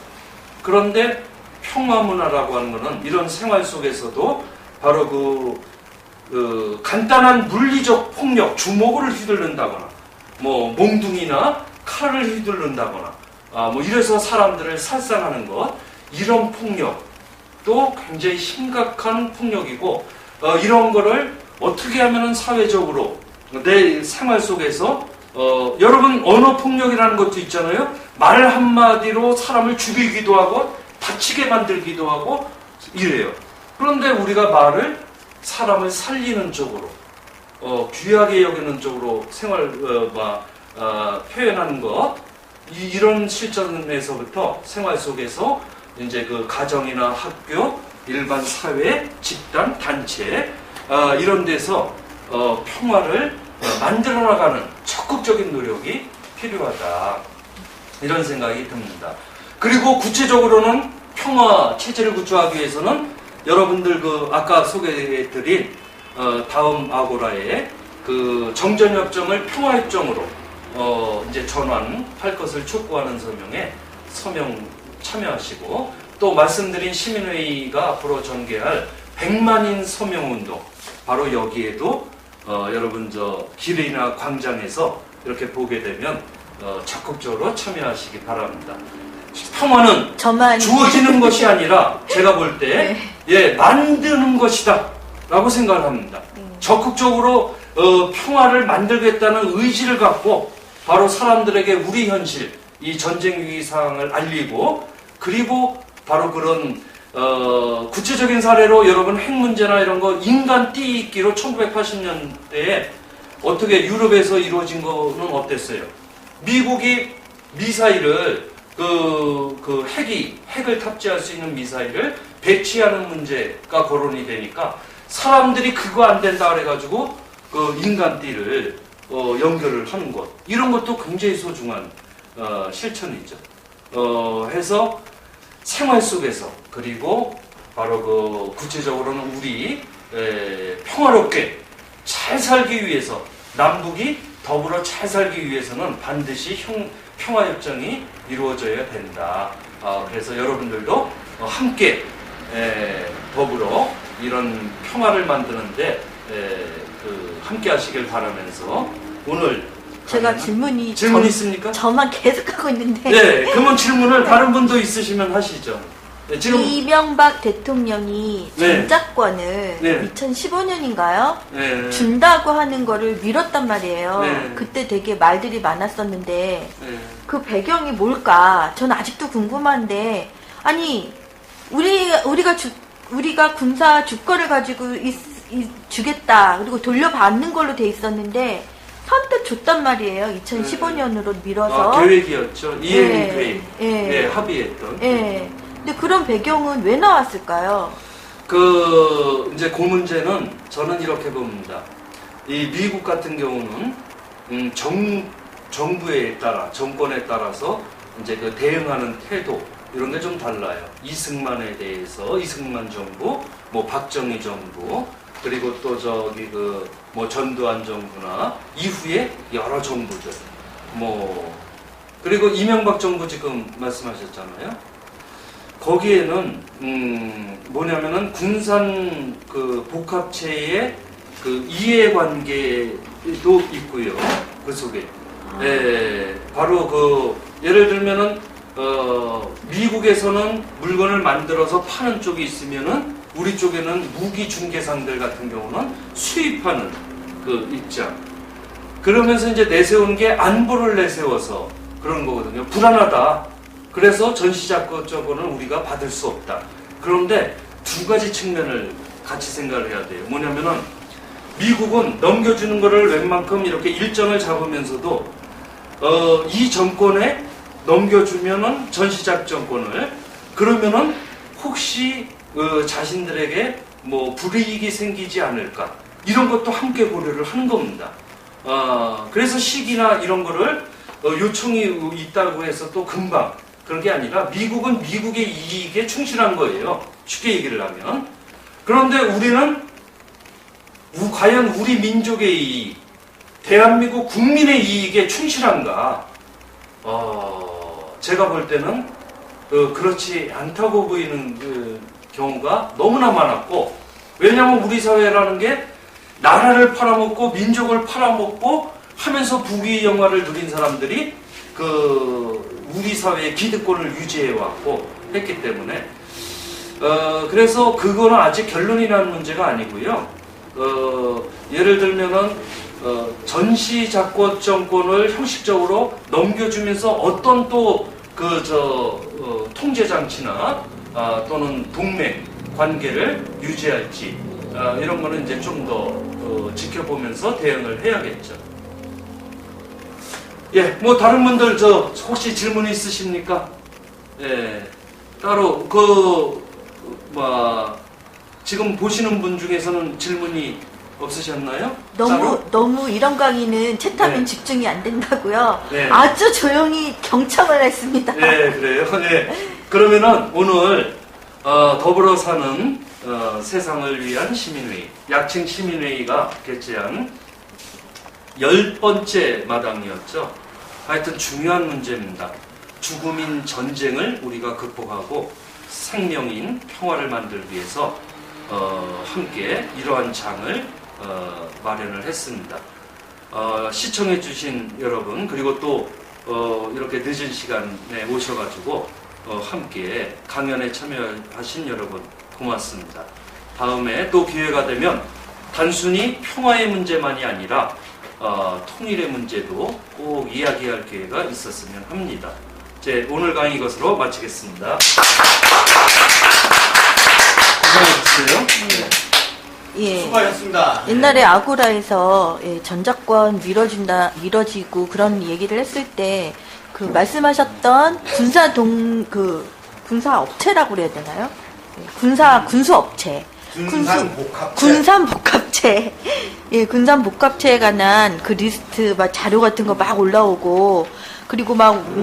그런데 평화문화라고 하는 것은 이런 생활 속에서도 바로 간단한 물리적 폭력, 주먹을 휘둘른다거나 몽둥이나 칼을 휘둘른다거나 이래서 사람들을 살상하는 것, 이런 폭력도 굉장히 심각한 폭력이고, 이런 거를 어떻게 하면은 사회적으로 내 생활 속에서 여러분 언어폭력이라는 것도 있잖아요. 말 한마디로 사람을 죽이기도 하고 다치게 만들기도 하고 이래요. 그런데 우리가 말을 사람을 살리는 쪽으로 귀하게 여기는 쪽으로 표현하는 것 이런 실전에서부터 생활 속에서 이제 그 가정이나 학교, 일반 사회, 집단, 단체 이런 데서 평화를 만들어 나가는 적극적인 노력이 필요하다. 이런 생각이 듭니다. 그리고 구체적으로는 평화 체제를 구축하기 위해서는 여러분들 그 아까 소개해드린 다음 아고라의 그 정전협정을 평화협정으로 이제 전환할 것을 촉구하는 서명 참여하시고 또 말씀드린 시민회의가 앞으로 전개할 100만인 서명운동 바로 여기에도 여러분 길이나 광장에서 이렇게 보게 되면 적극적으로 참여하시기 바랍니다. 평화는 주어지는 것이 아니라 제가 볼 때 만드는 것이다 라고 생각을 합니다. 적극적으로 평화를 만들겠다는 의지를 갖고 바로 사람들에게 우리 현실, 이 전쟁 위기 상황을 알리고 그리고 바로 그런 구체적인 사례로 여러분 핵 문제나 이런 거 인간 띠익기로 1980년대에 어떻게 유럽에서 이루어진 거는 어땠어요? 미국이 미사일을 핵을 탑재할 수 있는 미사일을 배치하는 문제가 거론이 되니까 사람들이 그거 안 된다 그래가지고 그 인간띠를 연결을 하는 것 이런 것도 굉장히 소중한 실천이죠. 해서 생활 속에서 그리고 바로 그 구체적으로는 우리 평화롭게 잘 살기 위해서 남북이 더불어 잘 살기 위해서는 반드시 평화협정이 이루어져야 된다. 그래서 여러분들도 함께 더불어 이런 평화를 만드는데 함께 하시길 바라면서 오늘 제가 질문 있습니까? 저만 계속 하고 있는데. 네, 그러면 질문을 다른 분도 있으시면 하시죠. 네, 지금 이명박 대통령이 전작권을 2015년인가요? 준다고 하는 거를 미뤘단 말이에요. 그때 되게 말들이 많았었는데 그 배경이 뭘까? 저는 아직도 궁금한데 아니 우리가 군사 주권을 가지고 주겠다 그리고 돌려받는 걸로 돼 있었는데 선뜻 줬단 말이에요. 2015년으로 밀어서. 계획이었죠. 이행 계획. 합의했던. 근데 그런 배경은 왜 나왔을까요? 이제 그 문제는 저는 이렇게 봅니다. 이 미국 같은 경우는 정부에 따라 정권에 따라서 이제 그 대응하는 태도 이런 게 좀 달라요. 이승만에 대해서 이승만 정부, 뭐 박정희 정부, 그리고 또 전두환 정부나 이후에 여러 정부들, 그리고 이명박 정부 지금 말씀하셨잖아요. 거기에는 뭐냐면은 군산 복합체의 이해관계도 있고요. 그 속에 바로 예를 들면은 미국에서는 물건을 만들어서 파는 쪽이 있으면은 우리 쪽에는 무기 중개상들 같은 경우는 수입하는 입장. 그러면서 이제 내세운 게 안보를 내세워서 그런 거거든요. 불안하다. 그래서 전시작전권을 우리가 받을 수 없다. 그런데 두 가지 측면을 같이 생각을 해야 돼요. 뭐냐면은 미국은 넘겨주는 거를 웬만큼 이렇게 일정을 잡으면서도 이 정권에 넘겨주면은 전시작전권을 그러면은 혹시 자신들에게 불이익이 생기지 않을까 이런 것도 함께 고려를 하는 겁니다. 그래서 시기나 이런 거를 요청이 있다고 해서 또 금방 그런 게 아니라 미국은 미국의 이익에 충실한 거예요. 쉽게 얘기를 하면. 그런데 우리는 과연 우리 민족의 이익, 대한민국 국민의 이익에 충실한가? 제가 볼 때는 그렇지 않다고 보이는 경우가 너무나 많았고, 왜냐하면 우리 사회라는 게 나라를 팔아먹고 민족을 팔아먹고 하면서 부귀 영화를 누린 사람들이 우리 사회의 기득권을 유지해왔고 했기 때문에 그래서 그거는 아직 결론이 난 문제가 아니고요. 예를 들면은 전시 작권 정권을 형식적으로 넘겨주면서 어떤 또 통제 장치나 또는 동맹 관계를 유지할지 이런 거는 이제 좀 더 지켜보면서 대응을 해야겠죠. 예, 뭐 다른 분들 혹시 질문 있으십니까? 예, 따로 지금 보시는 분 중에서는 질문이 없으셨나요? 너무 이런 강의는 책 타면 네. 집중이 안 된다고요. 네. 아주 조용히 경청을 했습니다. 네, 그래요. 네. 그러면은 오늘 더불어 사는 세상을 위한 시민회의, 약칭 시민회의가 개최한 10번째 마당이었죠. 하여튼 중요한 문제입니다. 죽음인 전쟁을 우리가 극복하고 생명인 평화를 만들기 위해서 함께 이러한 장을 마련을 했습니다. 시청해주신 여러분, 그리고 또 이렇게 늦은 시간에 오셔가지고 함께 강연에 참여하신 여러분 고맙습니다. 다음에 또 기회가 되면 단순히 평화의 문제만이 아니라 통일의 문제도 꼭 이야기할 기회가 있었으면 합니다. 오늘 강의 이것으로 마치겠습니다. 고생하셨어요. 예. 수고하셨습니다. 옛날에 아고라에서 전작권 미뤄지고 그런 얘기를 했을 때 그 말씀하셨던 군사 업체라고 그래야 되나요? 군수 업체. 군산복합체. 예, 군산복합체에 관한 그 리스트 자료 같은 거 막 올라오고, 그리고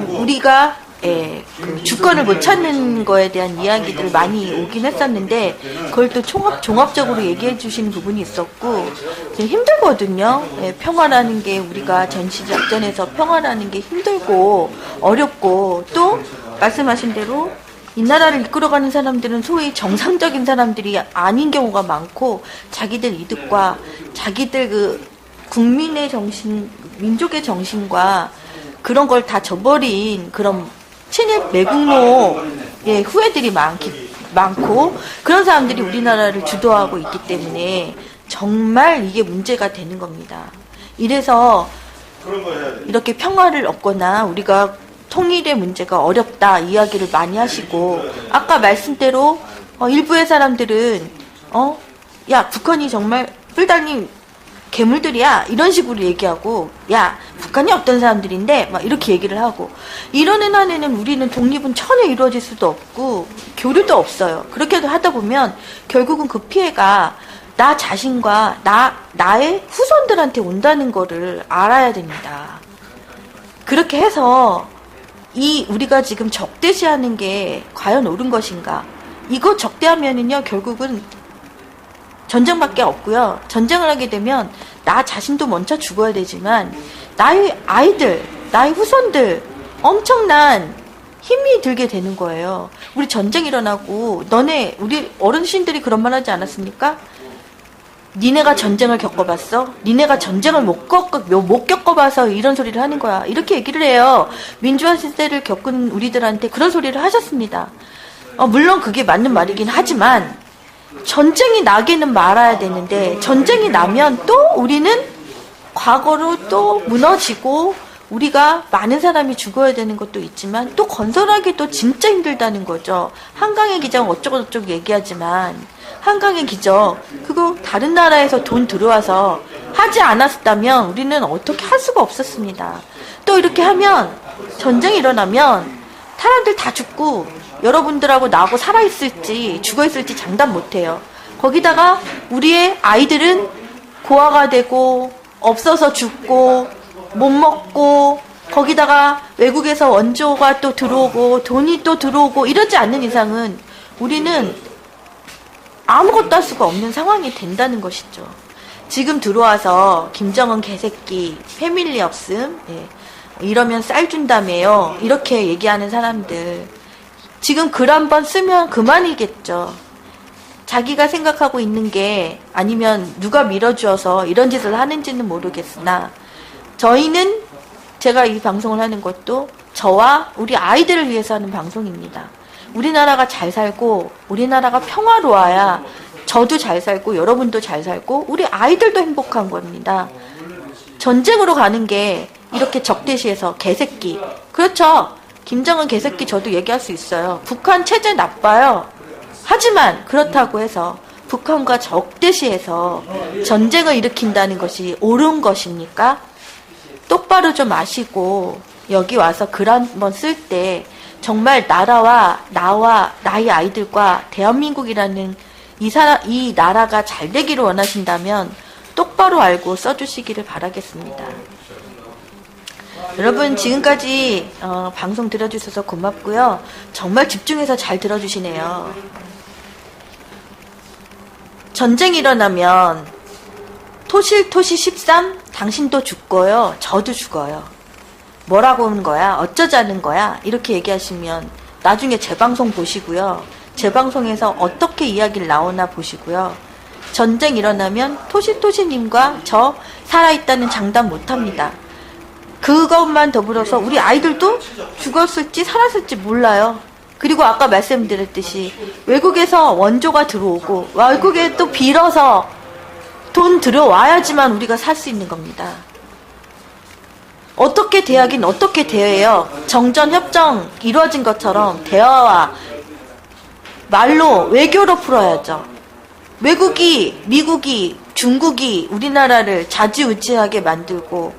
우리가 그 주권을 못 찾는 거에 대한 이야기들 많이 오긴 했었는데, 그걸 또 종합적으로 얘기해 주신 부분이 있었고, 힘들거든요. 평화라는 게 우리가 전시작전에서 평화라는 게 힘들고 어렵고, 또 말씀하신 대로 이 나라를 이끌어가는 사람들은 소위 정상적인 사람들이 아닌 경우가 많고, 자기들 이득과 자기들 국민의 정신, 민족의 정신과 그런 걸 다 저버린 그런 친일 매국노 후예들이 많고, 그런 사람들이 우리나라를 주도하고 있기 때문에 정말 이게 문제가 되는 겁니다. 이래서 이렇게 평화를 얻거나 우리가 통일의 문제가 어렵다 이야기를 많이 하시고, 아까 말씀대로 일부의 사람들은 야, 북한이 정말 뿔달린 괴물들이야 이런 식으로 얘기하고, 야, 북한이 어떤 사람들인데 막 이렇게 얘기를 하고, 이러는 한에는 우리는 독립은 전혀 이루어질 수도 없고 교류도 없어요. 그렇게 하다 보면 결국은 그 피해가 나 자신과 나의 후손들한테 온다는 거를 알아야 됩니다. 그렇게 해서 우리가 지금 적대시하는 게 과연 옳은 것인가? 이거 적대하면은요, 결국은 전쟁밖에 없고요. 전쟁을 하게 되면 나 자신도 먼저 죽어야 되지만 나의 아이들, 나의 후손들 엄청난 힘이 들게 되는 거예요. 우리 전쟁 일어나고 우리 어르신들이 그런 말 하지 않았습니까? 니네가 전쟁을 겪어봤어? 니네가 전쟁을 못 겪어봐서 이런 소리를 하는 거야. 이렇게 얘기를 해요. 민주화 시대를 겪은 우리들한테 그런 소리를 하셨습니다. 물론 그게 맞는 말이긴 하지만 전쟁이 나기는 말아야 되는데, 전쟁이 나면 또 우리는 과거로 또 무너지고 우리가 많은 사람이 죽어야 되는 것도 있지만 또 건설하기도 진짜 힘들다는 거죠. 한강의 기적 어쩌고저쩌고 얘기하지만 한강의 기적 그거 다른 나라에서 돈 들어와서 하지 않았다면 우리는 어떻게 할 수가 없었습니다. 또 이렇게 하면 전쟁이 일어나면 사람들 다 죽고 여러분들하고 나하고 살아있을지 죽어있을지 장담 못해요. 거기다가 우리의 아이들은 고아가 되고 없어서 죽고 못 먹고, 거기다가 외국에서 원조가 또 들어오고 돈이 또 들어오고 이러지 않는 이상은 우리는 아무것도 할 수가 없는 상황이 된다는 것이죠. 지금 들어와서 김정은 개새끼, 패밀리 없음, 이러면 쌀 준다며요, 이렇게 얘기하는 사람들, 지금 글 한 번 쓰면 그만이겠죠. 자기가 생각하고 있는 게 아니면 누가 밀어주어서 이런 짓을 하는지는 모르겠으나, 저희는 제가 이 방송을 하는 것도 저와 우리 아이들을 위해서 하는 방송입니다. 우리나라가 잘 살고 우리나라가 평화로워야 저도 잘 살고 여러분도 잘 살고 우리 아이들도 행복한 겁니다. 전쟁으로 가는 게 이렇게 적대시해서 개새끼. 그렇죠. 김정은 개새끼 저도 얘기할 수 있어요. 북한 체제 나빠요. 하지만 그렇다고 해서 북한과 적대시해서 전쟁을 일으킨다는 것이 옳은 것입니까? 똑바로 좀 아시고 여기 와서 글 한번 쓸 때 정말 나라와 나와 나의 아이들과 대한민국이라는 이 나라가 잘 되기를 원하신다면 똑바로 알고 써주시기를 바라겠습니다. 여러분 지금까지 방송 들어주셔서 고맙고요. 정말 집중해서 잘 들어주시네요. 전쟁이 일어나면 토실토시 13 당신도 죽고요. 저도 죽어요. 뭐라고 하는 거야? 어쩌자는 거야? 이렇게 얘기하시면 나중에 제 방송 보시고요. 제 방송에서 어떻게 이야기를 나오나 보시고요. 전쟁 일어나면 토시토시님과 저 살아있다는 장담 못합니다. 그것만 더불어서 우리 아이들도 죽었을지 살았을지 몰라요. 그리고 아까 말씀드렸듯이 외국에서 원조가 들어오고 외국에 또 빌어서 돈 들어와야지만 우리가 살 수 있는 겁니다. 어떻게 대하긴 어떻게 대해요. 정전협정 이루어진 것처럼 대화와 말로 외교로 풀어야죠. 외국이 미국이 중국이 우리나라를 좌지우지하게 만들고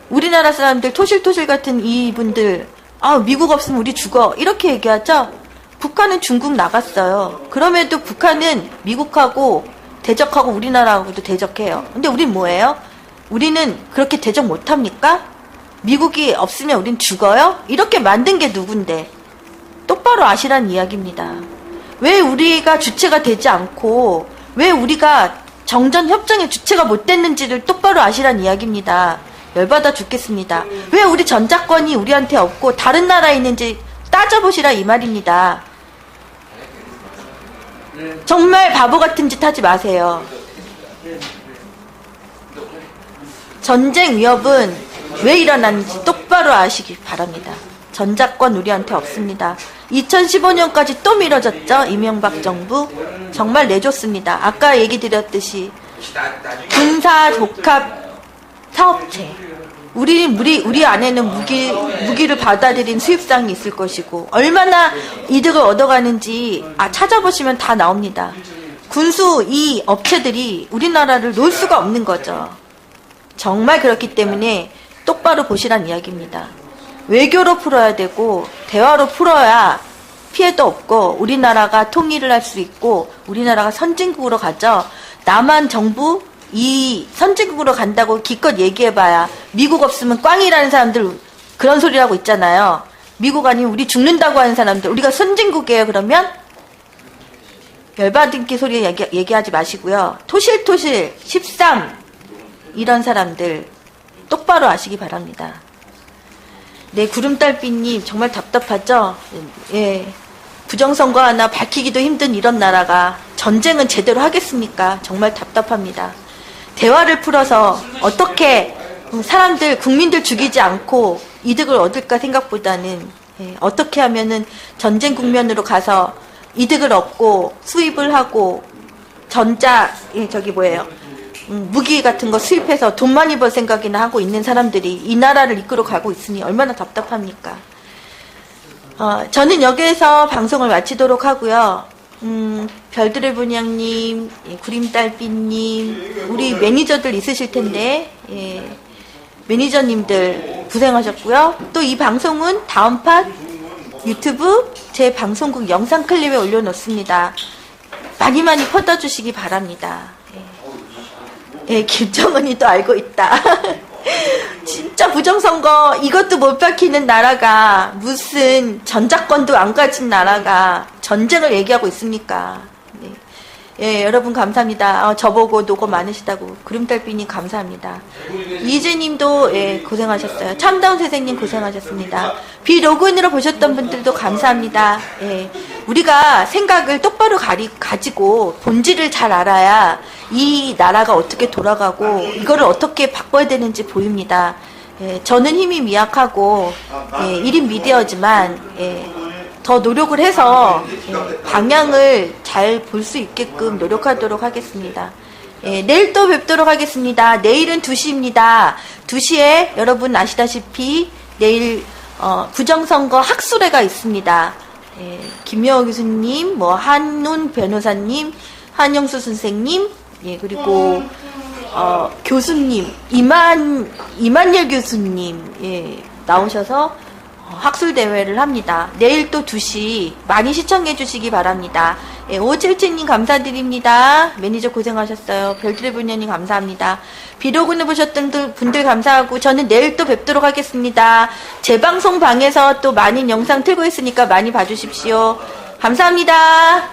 우리나라 사람들 토실토실 같은 이분들 미국 없으면 우리 죽어 이렇게 얘기하죠. 북한은 중국 나갔어요. 그럼에도 북한은 미국하고 대적하고 우리나라하고도 대적해요. 근데 우린 뭐예요? 우리는 그렇게 대적 못합니까? 미국이 없으면 우린 죽어요? 이렇게 만든 게 누군데? 똑바로 아시란 이야기입니다. 왜 우리가 주체가 되지 않고 왜 우리가 정전협정의 주체가 못 됐는지를 똑바로 아시란 이야기입니다. 열받아 죽겠습니다. 왜 우리 전작권이 우리한테 없고 다른 나라에 있는지 따져보시라 이 말입니다. 정말 바보 같은 짓 하지 마세요. 전쟁 위협은 왜 일어났는지 똑바로 아시기 바랍니다. 전작권 우리한테 없습니다. 2015년까지 또 미뤄졌죠. 이명박 정부 정말 내줬습니다. 아까 얘기 드렸듯이 군사 독합 사업체 우리 안에는 무기를 받아들인 수입상이 있을 것이고 얼마나 이득을 얻어가는지 찾아보시면 다 나옵니다. 군수 이 업체들이 우리나라를 놓을 수가 없는 거죠. 정말 그렇기 때문에 똑바로 보시란 이야기입니다. 외교로 풀어야 되고 대화로 풀어야 피해도 없고 우리나라가 통일을 할 수 있고 우리나라가 선진국으로 가죠. 남한 정부 이 선진국으로 간다고 기껏 얘기해봐야 미국 없으면 꽝이라는 사람들 그런 소리를 하고 있잖아요. 미국 아니면 우리 죽는다고 하는 사람들 우리가 선진국이에요. 그러면 열받은기 소리 얘기하지 마시고요. 토실토실 13 이런 사람들 똑바로 아시기 바랍니다. 네, 구름달빛님 정말 답답하죠? 예, 부정선거 하나 밝히기도 힘든 이런 나라가 전쟁은 제대로 하겠습니까? 정말 답답합니다. 대화를 풀어서 어떻게 사람들, 국민들 죽이지 않고 이득을 얻을까 생각보다는 어떻게 하면은 전쟁 국면으로 가서 이득을 얻고 수입을 하고 무기 같은 거 수입해서 돈 많이 벌 생각이나 하고 있는 사람들이 이 나라를 이끌어 가고 있으니 얼마나 답답합니까? 저는 여기에서 방송을 마치도록 하고요. 별들의 분양님, 구림달빛님, 우리 매니저들 있으실 텐데, 매니저님들 고생하셨고요. 또 이 방송은 다음 팟 유튜브 제 방송국 영상 클립에 올려놓습니다. 많이 퍼다주시기 바랍니다. 김정은이도 알고 있다. 진짜 부정선거 이것도 못 밝히는 나라가 무슨 전작권도 안 가진 나라가 전쟁을 얘기하고 있습니까? 네. 여러분 감사합니다. 저보고 노고 많으시다고 구름달빛님 감사합니다. 이재님도 고생하셨어요. 참다운 선생님 고생하셨습니다. 비로그인으로 보셨던 분들도 감사합니다. 우리가 생각을 똑바로 가지고 본질을 잘 알아야 이 나라가 어떻게 돌아가고 이거를 어떻게 바꿔야 되는지 보입니다. 저는 힘이 미약하고 1인 미디어지만 더 노력을 해서 방향을 잘 볼 수 있게끔 노력하도록 하겠습니다. 내일 또 뵙도록 하겠습니다. 내일은 2시입니다. 2시에 여러분 아시다시피 내일 부정선거 학술회가 있습니다. 김여호 교수님, 한눈 변호사님, 한영수 선생님, 그리고 교수님, 이만열 교수님, 나오셔서 학술대회를 합니다. 내일 또 2시 많이 시청해 주시기 바랍니다. 5777님 감사드립니다. 매니저 고생하셨어요. 별들의 분연님 감사합니다. 비로그를 보셨던 분들 감사하고 저는 내일 또 뵙도록 하겠습니다. 재방송 방에서 또 많은 영상 틀고 있으니까 많이 봐주십시오. 감사합니다.